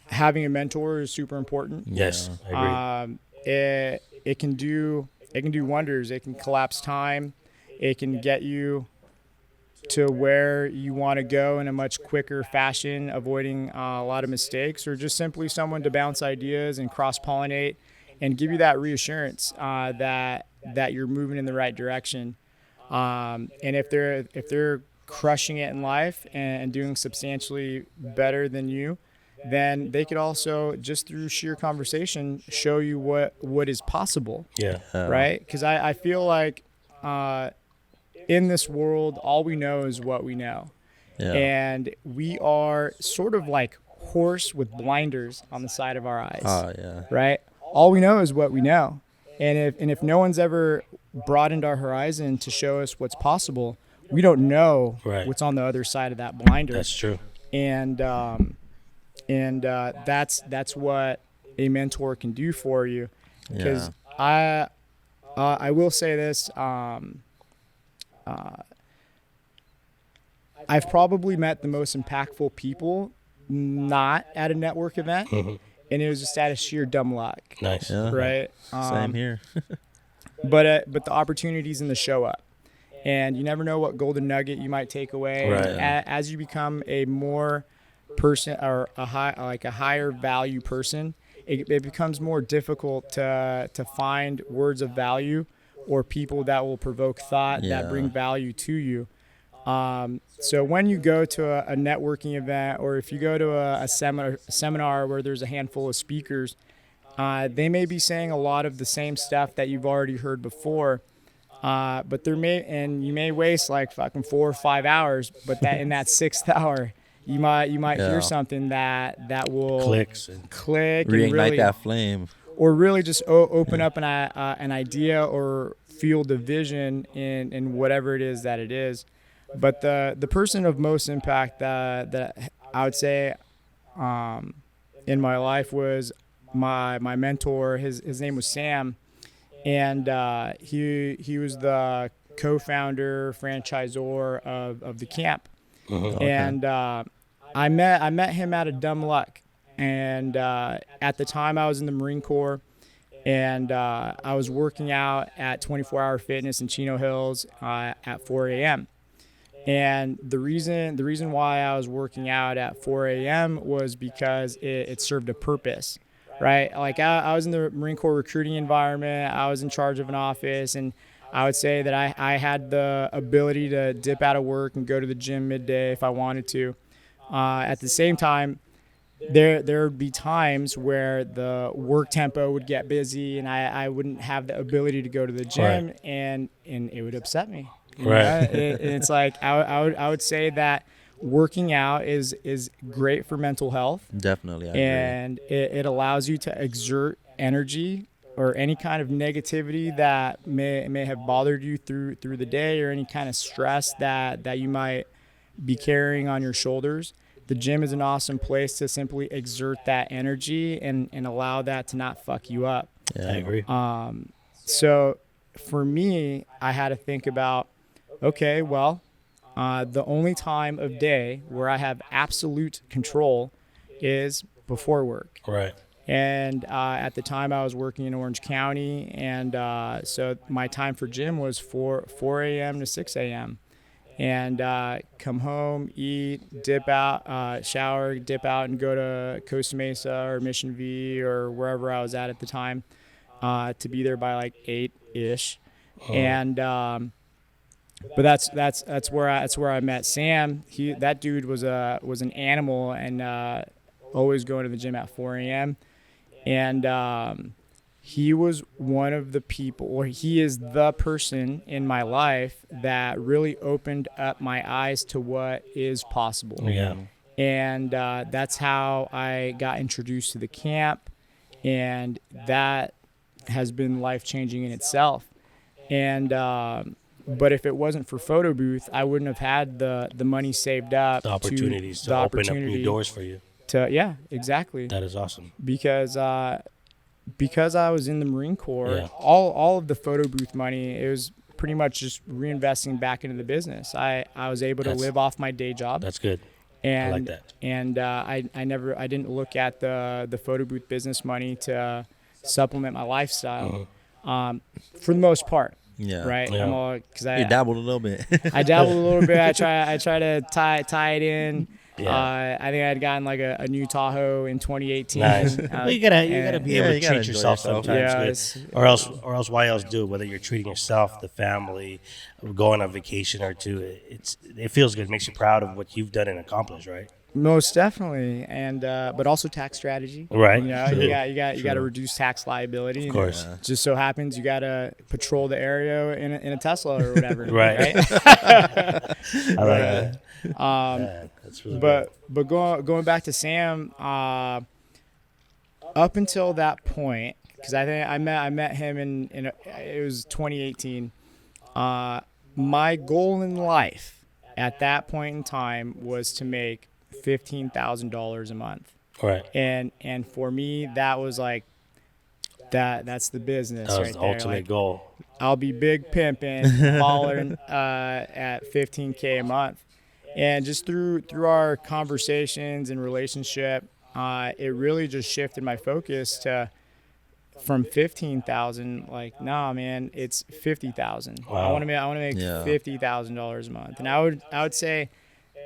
having a mentor is super important. Yes, I agree. It can do wonders. It can collapse time. It can get you to where you want to go in a much quicker fashion, avoiding a lot of mistakes, or just simply someone to bounce ideas and cross-pollinate and give you that reassurance that you're moving in the right direction. And if they're crushing it in life and doing substantially better than you, then they could also, just through sheer conversation, show you what is possible. Yeah. Right? Because I feel like in this world, all we know is what we know. Yeah. And we are sort of like horse with blinders on the side of our eyes. Oh, yeah. Right? All we know is what we know. And if no one's ever broadened our horizon to show us what's possible, we don't know what's on the other side of that blinder. That's true. And that's what a mentor can do for you. Because I will say this, I've probably met the most impactful people not at a network event. Mm-hmm. And it was just out of sheer dumb luck. Nice. Yeah. Right? Same here. but the opportunities in the show up. And you never know what golden nugget you might take away. Right. As you become a more person, or a higher value person, it becomes more difficult to find words of value or people that will provoke thought, that bring value to you. So when you go to a networking event, or if you go to a seminar where there's a handful of speakers, they may be saying a lot of the same stuff that you've already heard before. But you may waste like fucking 4 or 5 hours, but that in that 6th hour, you might hear something that will click and reignite really, that flame, or really just open up an idea or field of vision in whatever it is that it is. But the person of most impact that I would say in my life was my mentor. His name was Sam. And he was the co-founder, franchisor of the camp. And I met him out of dumb luck. And at the time, I was in the Marine Corps, and I was working out at 24 Hour Fitness in Chino Hills at 4 a.m. And the reason why I was working out at 4 a.m. was because it served a purpose. Right. Like I was in the Marine Corps recruiting environment. I was in charge of an office, and I would say that I had the ability to dip out of work and go to the gym midday if I wanted to. At the same time, there would be times where the work tempo would get busy and I wouldn't have the ability to go to the gym, and it would upset me. Right. It's like I would say that working out is great for mental health. Definitely. And it allows you to exert energy or any kind of negativity that may have bothered you through the day, or any kind of stress that you might be carrying on your shoulders. The gym is an awesome place to simply exert that energy and allow that to not fuck you up. Yeah, I agree. So for me, I had to think about, okay, well, the only time of day where I have absolute control is before work. Right. And at the time I was working in Orange County, and so my time for gym was 4 a.m. to 6 a.m. And come home, eat, dip out, shower, dip out, and go to Costa Mesa or Mission View or wherever I was at the time, to be there by like 8-ish. And but that's where I met Sam. That dude was an animal, and always going to the gym at 4 a.m. And he was one of the people, or he is the person in my life that really opened up my eyes to what is possible. Yeah. And that's how I got introduced to the camp, and that has been life-changing in itself. And but if it wasn't for Photo Booth, I wouldn't have had the money saved up. The opportunities to open up new doors for you. Yeah, exactly. That is awesome. Because I was in the Marine Corps, all of the Photo Booth money, it was pretty much just reinvesting back into the business. I was able to live off my day job. That's good. And, I like that. And I didn't look at the Photo Booth business money to supplement my lifestyle, for the most part. Yeah. Right. Yeah. You dabbled a little bit. I dabbled a little bit. I try to tie it in. Yeah. I think I had gotten like a new Tahoe in 2018. Nice. Well, you gotta be able to treat yourself sometimes. Yeah, or else why else do it? Whether you're treating yourself, the family, going on vacation or two, it feels good. It makes you proud of what you've done and accomplished, right? Most definitely, and but also tax strategy. Right. You know, you got to reduce tax liability. Of course. Just so happens you got to patrol the area in a Tesla or whatever. Right. I like that. That's really good. But going back to Sam, up until that point, because I think I met him in it was 2018. My goal in life at that point in time was to make $15,000 a month. Right. And for me, that was like that's the business. That was right the there. ultimate like, goal. I'll be big pimping, balling at $15K a month. And just through our conversations and relationship, it really just shifted my focus to from 15,000. Like, nah, man, it's 50,000. Wow. I want to make $50,000 a month. And I would say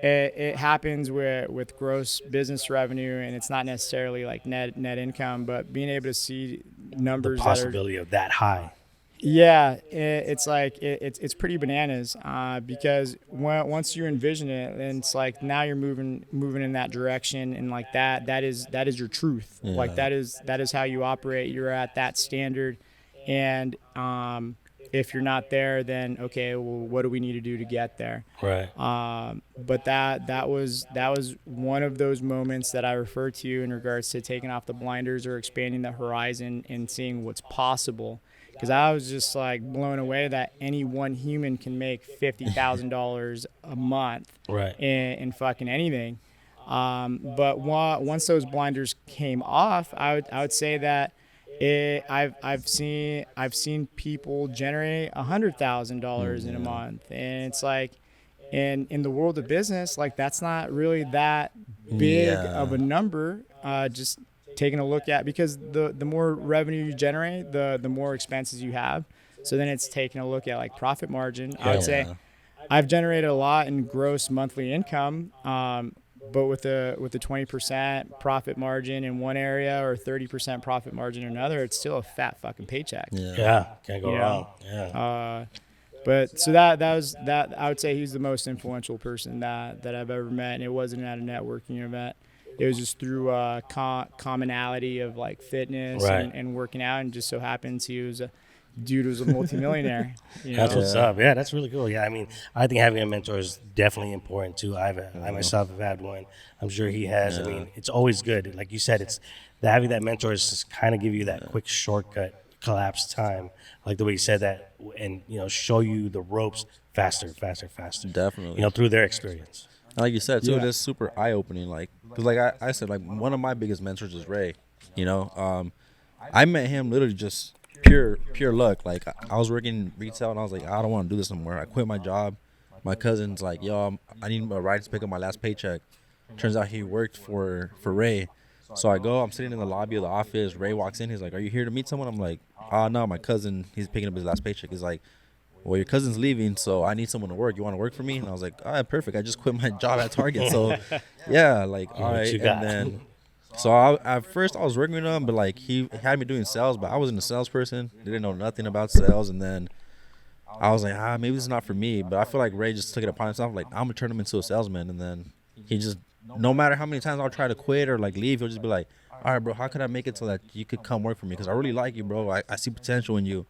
it happens with gross business revenue, and it's not necessarily like net income, but being able to see numbers the possibility of that high. Yeah, it's like it's pretty bananas because once you envision it, then it's like now you're moving in that direction, and like that is your truth. Like Yeah. that is how you operate. You're at that standard, and if you're not there, then okay, well, what do we need to do to get there? Right. But that was one of those moments that I refer to in regards to taking off the blinders or expanding the horizon and seeing what's possible. Because I was just like blown away that any one human can make $50,000 a month Right. in fucking anything. But once those blinders came off, I would say that I've seen people generate $100,000 in a month, and it's like in the world of business, like that's not really that big of a number. Just taking a look at, because the more revenue you generate, the more expenses you have. So then it's taking a look at like profit margin. I would say I've generated a lot in gross monthly income, but with the 20% profit margin in one area or 30% profit margin in another, it's still a fat fucking paycheck. Yeah. Can't go You know? wrong. Yeah. But so that was that. I would say he's the most influential person that I've ever met, and it wasn't at a networking event. It was just through commonality of like fitness Right. and working out, and just so happens he was a dude who was a multimillionaire. That's what's up. Yeah, that's really cool. Yeah, I mean, I think having a mentor is definitely important too. I myself have had one. I'm sure he has. I mean, it's always good. Like you said, it's having that mentor is just kind of give you that quick shortcut collapse time, like the way you said that, and show you the ropes faster. Definitely. Through their experience. Like you said too, Yeah. it's super eye opening. Like, cause like I said, like one of my biggest mentors is Ray. I met him literally just pure luck. Like I was working retail and I was like, I don't want to do this anymore. I quit my job. My cousin's like, yo, I need a ride to pick up my last paycheck. Turns out he worked for Ray. So I go, I'm sitting in the lobby of the office. Ray walks in. He's like, are you here to meet someone? I'm like, oh, no, my cousin, he's picking up his last paycheck. He's like, well, your cousin's leaving, so I need someone to work. You want to work for me? And I was like, all right, perfect. I just quit my job at Target. So, yeah, like, all right. you got? And then, so at first I was working with him, but like he had me doing sales, but I wasn't a salesperson. Didn't know nothing about sales. And then I was like, maybe this is not for me. But I feel like Ray just took it upon himself, like, I'm going to turn him into a salesman. And then he just, no matter how many times I'll try to quit or like leave, he'll just be like, all right, bro, how could I make it so that you could come work for me? Because I really like you, bro. I see potential in you.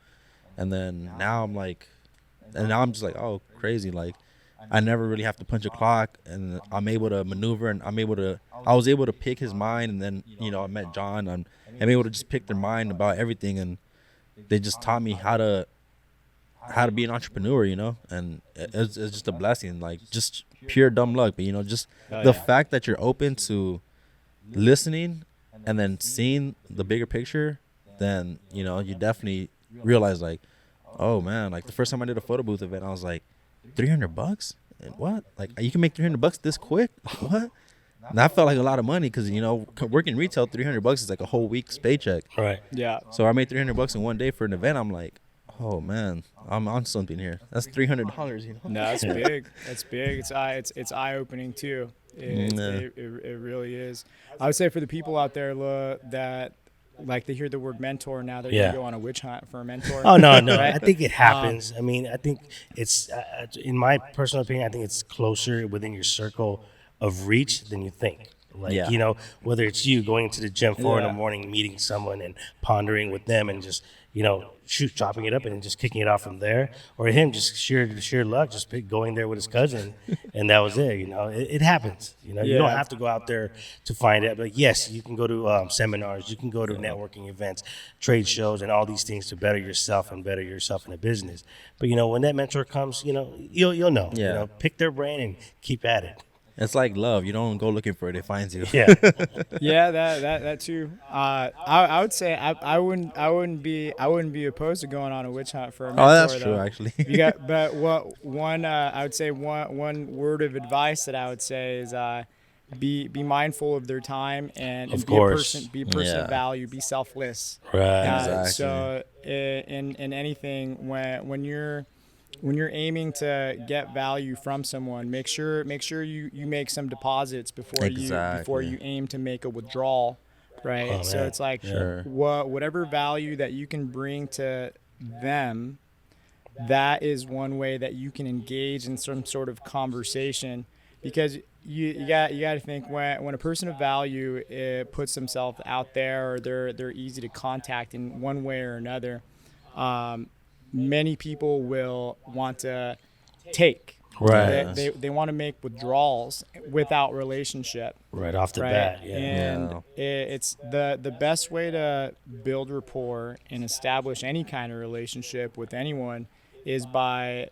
And then now I'm like, and now I'm just like, oh, crazy. Like, I never really have to punch a clock, and I'm able to maneuver, and I was able to pick his mind. And then, I met John. I'm able to just pick their mind about everything. And they just taught me how to be an entrepreneur, and it's just a blessing, like just pure dumb luck. But, just the fact that you're open to listening and then seeing the bigger picture, then, you definitely realize like, oh man, like the first time I did a photo booth event, I was like, $300? And what? Like, you can make $300 this quick? What? And that felt like a lot of money because, working retail, $300 is like a whole week's paycheck. Right. Yeah. So I made $300 in one day for an event. I'm like, oh man, I'm on something here. That's $300. No, that's big. That's big. It's eye opening too. It really is. I would say for the people out there that like they hear the word mentor, now they're gonna go on a witch hunt for a mentor. Oh no, right? I think it happens. I mean, I think it's in my personal opinion, I think it's closer within your circle of reach than you think. Like, whether it's you going to the gym 4 in the morning, meeting someone and pondering with them and just, chopping it up and just kicking it off from there, or him just sheer luck, just going there with his cousin, and that was it. It happens. You don't have to go out there to find it. But yes, you can go to seminars, you can go to networking events, trade shows, and all these things to better yourself and better yourself in a business. But when that mentor comes, you'll know. Yeah. Pick their brain and keep at it. It's like love. You don't go looking for it; it finds you. Yeah. Yeah, that too. I would say I wouldn't be opposed to going on a witch hunt for a mentor. Oh, that's though. true, actually. But I would say one word of advice that I would say is be mindful of their time and Of be course. a person of value, be selfless. Right. Exactly. So in anything, when you're aiming to get value from someone, make sure you make some deposits before you aim to make a withdrawal, right? Oh, so man. it's like Sure. whatever value that you can bring to them, that is one way that you can engage in some sort of conversation, because you got to think, when a person of value puts themselves out there, or they're easy to contact in one way or another, many people will want to take. Right. They want to make withdrawals without relationship. Right off the Right? bat. Yeah. And it's the best way to build rapport and establish any kind of relationship with anyone is by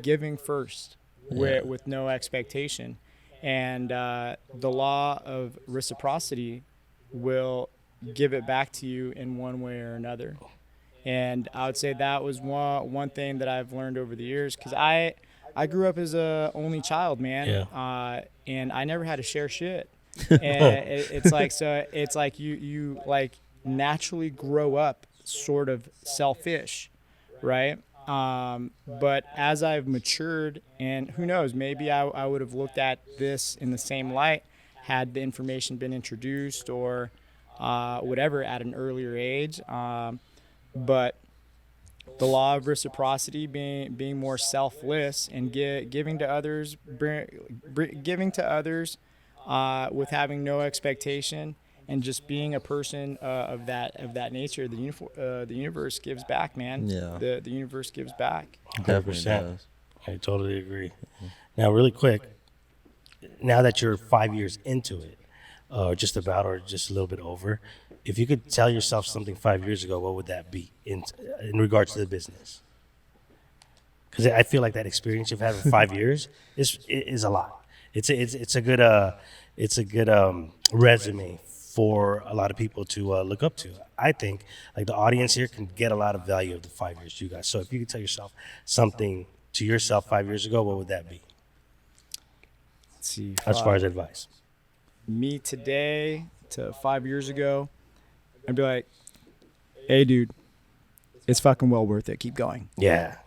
giving first, with no expectation. And the law of reciprocity will give it back to you in one way or another. And I would say that was one thing that I've learned over the years, because I grew up as a only child, man. Yeah. And I never had to share shit. And it's like you like naturally grow up sort of selfish, right? But as I've matured, and who knows, maybe I would have looked at this in the same light had the information been introduced, or whatever, at an earlier age. But the law of reciprocity, being more selfless and giving to others, giving to others with having no expectation, and just being a person of that nature, the universe gives back, man. Yeah. The universe gives back. 100%. I totally agree. Now, really quick, now that you're 5 years into it, or just about, or just a little bit over, if you could tell yourself something 5 years ago, what would that be in regards to the business? Because I feel like that experience you've had for 5 years is a lot. It's a good resume for a lot of people to look up to. I think like the audience here can get a lot of value of the 5 years you guys. So if you could tell yourself something to yourself 5 years ago, what would that be? Let's see. As far as advice. Me today to 5 years ago, I'd be like, hey, dude, it's fucking well worth it. Keep going. Yeah.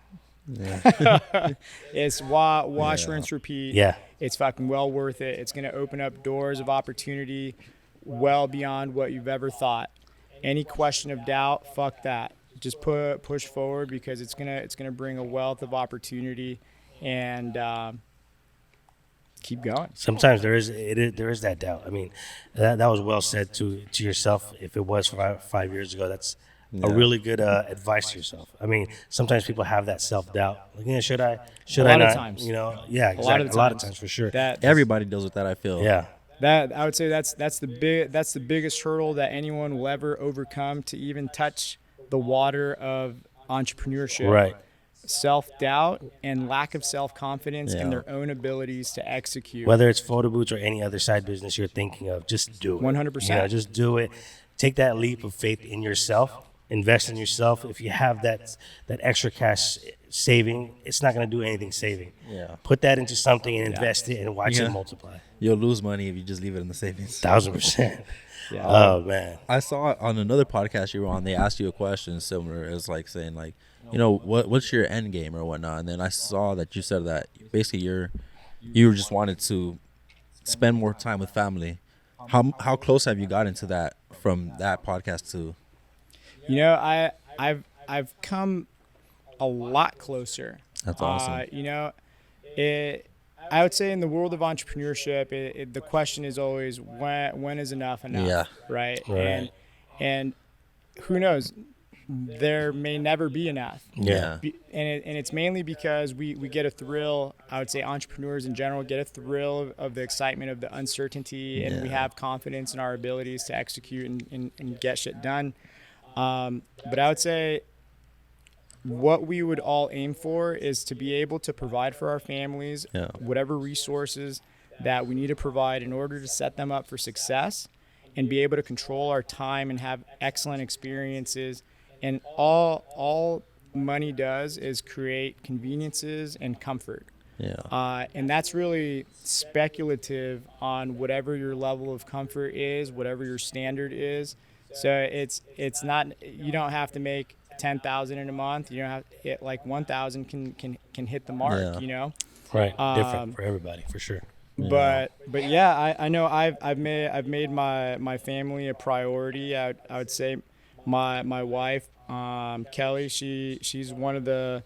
It's wash, rinse, repeat. Yeah. It's fucking well worth it. It's going to open up doors of opportunity well beyond what you've ever thought. Any question of doubt, fuck that. Just push forward, because it's gonna bring a wealth of opportunity, and keep going. Sometimes there is that doubt. I mean, that was well said to yourself. If it was 5 years ago, that's a really good advice to yourself. I mean, sometimes people have that self-doubt. Like, yeah, should I not? A lot of times. You know, yeah, exactly. A lot of times for sure. Everybody deals with that, I feel. Yeah. That I would say that's the biggest hurdle that anyone will ever overcome to even touch the water of entrepreneurship. Right. Self-doubt and lack of self-confidence in their own abilities to execute. Whether it's photo booths or any other side business you're thinking of, just do it. 100%. You know, just do it. Take that leap of faith in yourself. Invest in yourself. If you have that extra cash saving, it's not going to do anything saving. Yeah. Put that into something and invest it and watch it multiply. You'll lose money if you just leave it in the savings. 1,000%. Yeah. Oh, man. I saw on another podcast you were on, they asked you a question similar as like saying like, you know, what's your end game or whatnot, and then I saw that you said that basically you just wanted to spend more time with family. How close have you gotten to that from that podcast to? You know, I've come a lot closer. That's awesome. You know, I would say in the world of entrepreneurship, the question is always when is enough? Yeah. Right. And who knows? There may never be enough. Yeah. And it's mainly because we get a thrill. I would say entrepreneurs in general get a thrill of the excitement of the uncertainty, and we have confidence in our abilities to execute and get shit done. But I would say what we would all aim for is to be able to provide for our families whatever resources that we need to provide in order to set them up for success, and be able to control our time and have excellent experiences. And all money does is create conveniences and comfort. Yeah. And that's really speculative on whatever your level of comfort is, whatever your standard is. So it's not, you don't have to make 10,000 in a month. You don't have it, like 1,000 can hit the mark, you know? Right. Different for everybody, for sure. But yeah, I know I've made my family a priority. I would say my wife, Kelly, she's one of the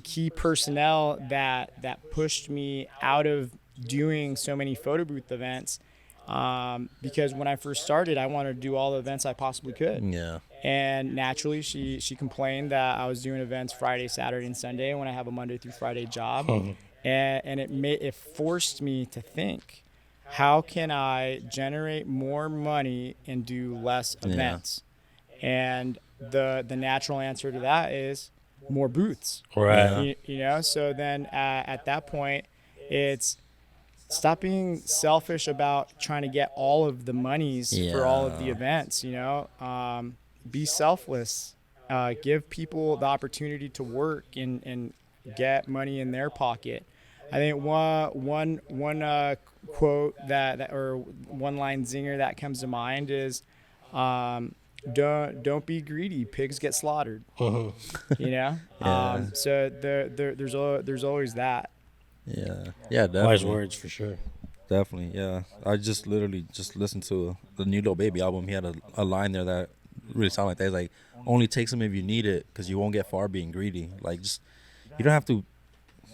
key personnel that pushed me out of doing so many photo booth events, because when I first started, I wanted to do all the events I possibly could. Yeah. And naturally, she complained that I was doing events Friday, Saturday, and Sunday when I have a Monday through Friday job, and it forced me to think, how can I generate more money and do less events? And the natural answer to that is more booths. Right. You know, so then at that point, it's stop being selfish about trying to get all of the monies for all of the events, you know. Be selfless. Give people the opportunity to work and get money in their pocket. I think one quote that or one line zinger that comes to mind is, don't be greedy. Pigs get slaughtered. You know. So there's always that. Yeah, definitely. Wise words for sure. Definitely, yeah. I just literally just listened to the new Lil Baby album. He had a line there that really sounded like that. It's like, only take some if you need it, because you won't get far being greedy. Like, just, you don't have to,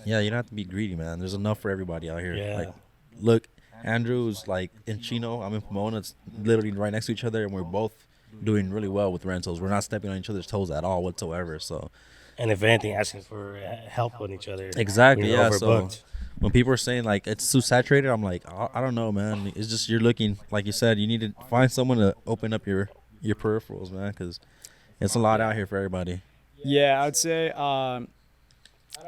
you don't have to be greedy, man. There's enough for everybody out here. Yeah. Like, look, Andrew's like in Chino, I'm in Pomona. It's literally right next to each other, and we're both doing really well with rentals. We're not stepping on each other's toes at all whatsoever. So, And if anything, asking for help on each other. exactly, when you're yeah. So overbooked. when people are saying like it's too saturated, I'm like, I don't know, man. It's just, you're looking, like you said, you need to find someone to open up your peripherals, man, because it's a lot out here for everybody. Yeah, I would say I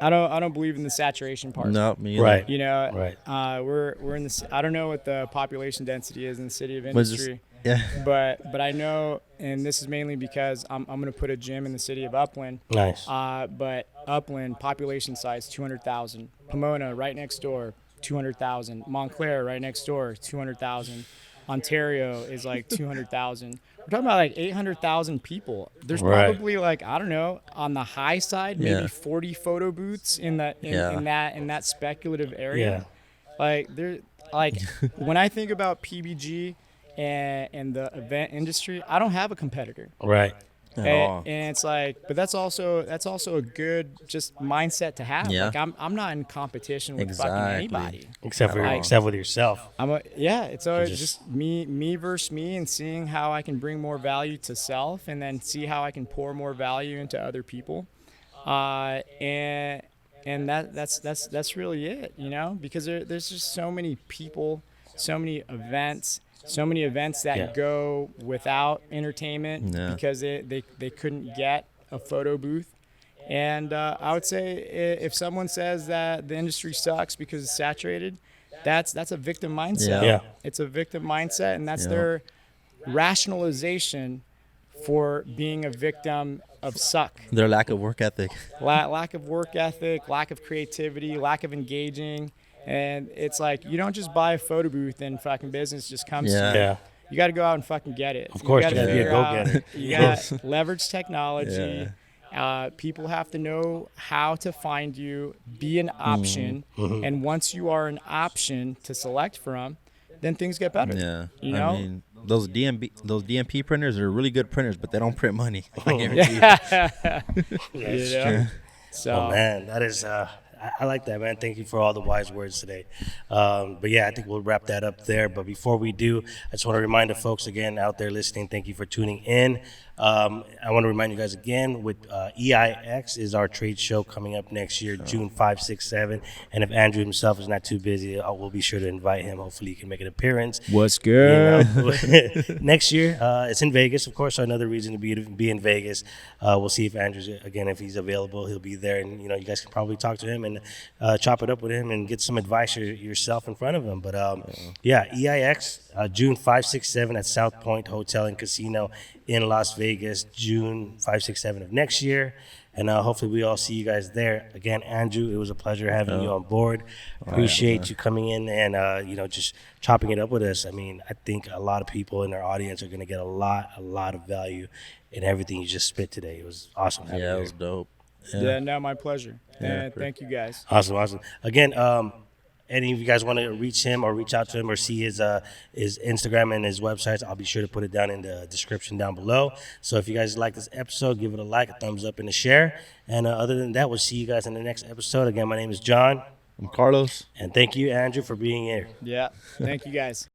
don't believe in the saturation part. No, me either. Right. You know, Right. we're in this. I don't know what the population density is in the city of But just- industry, yeah. but I know, and this is mainly because I'm going to put a gym in the city of Upland. Nice. But Upland population size 200,000. Pomona right next door 200,000. Montclair right next door 200,000. Ontario is like 200,000. We're talking about like 800,000 people. There's Right. probably like, I don't know, on the high side, maybe Yeah. 40 photo booths in that speculative area. Like when I think about PBG and the event industry, I don't have a competitor. Right. At all. And it's like, but that's also a good just mindset to have. Yeah. Like I'm not in competition with fucking Exactly. anybody. Except with yourself. It's always Just- just me versus me, and seeing how I can bring more value to self, and then see how I can pour more value into other people. And that's really it, you know, because there's just so many people, so many events that go without entertainment because they couldn't get a photo booth. And I would say if someone says that the industry sucks because it's saturated, that's a victim mindset. Yeah. It's a victim mindset, and that's their rationalization for being a victim of suck. Their lack of work ethic. Lack of work ethic, lack of creativity, lack of engaging. And it's like, you don't just buy a photo booth and fucking business just comes to you. Yeah. You got to go out and fucking get it. Of course, you you gotta be a figure out- go-getter. You got to leverage technology. People have to know how to find you, be an option. And once you are an option to select from, then things get better. Yeah. You know? I mean, those DMP printers are really good printers, but they don't print money. I guarantee you. That's You know? true. So, Oh man, that is I like that, man. Thank you for all the wise words today. But yeah, I think we'll wrap that up there. But before we do, I just want to remind the folks again out there listening, thank you for tuning in. I want to remind you guys again, with EIX is our trade show coming up next year, June 5, 6, 7. And if Andrew himself is not too busy, we'll be sure to invite him. Hopefully he can make an appearance. what's good? You know, next year, it's in Vegas, of course, so another reason to be in Vegas. We'll see if Andrew's, again, if he's available, he'll be there. And, you know, you guys can probably talk to him and chop it up with him and get some advice yourself in front of him. But, EIX, June 5, 6, 7 at South Point Hotel and Casino in Las Vegas, June 5, 6, 7 of next year. And hopefully we all see you guys there. Again, Andrew, it was a pleasure having you on board. Appreciate you coming in and, just chopping it up with us. I mean, I think a lot of people in our audience are going to get a lot of value in everything you just spit today. It was awesome having you Yeah, it here. was dope. Yeah, no, my pleasure. Yeah, And thank you guys. Awesome. Again, any of you guys want to reach him or reach out to him or see his Instagram and his websites, I'll be sure to put it down in the description down below. So if you guys like this episode, give it a like, a thumbs up, and a share. And other than that, we'll see you guys in the next episode. Again, my name is John. I'm Carlos. And thank you, Andrew, for being here. Yeah. Thank you, guys.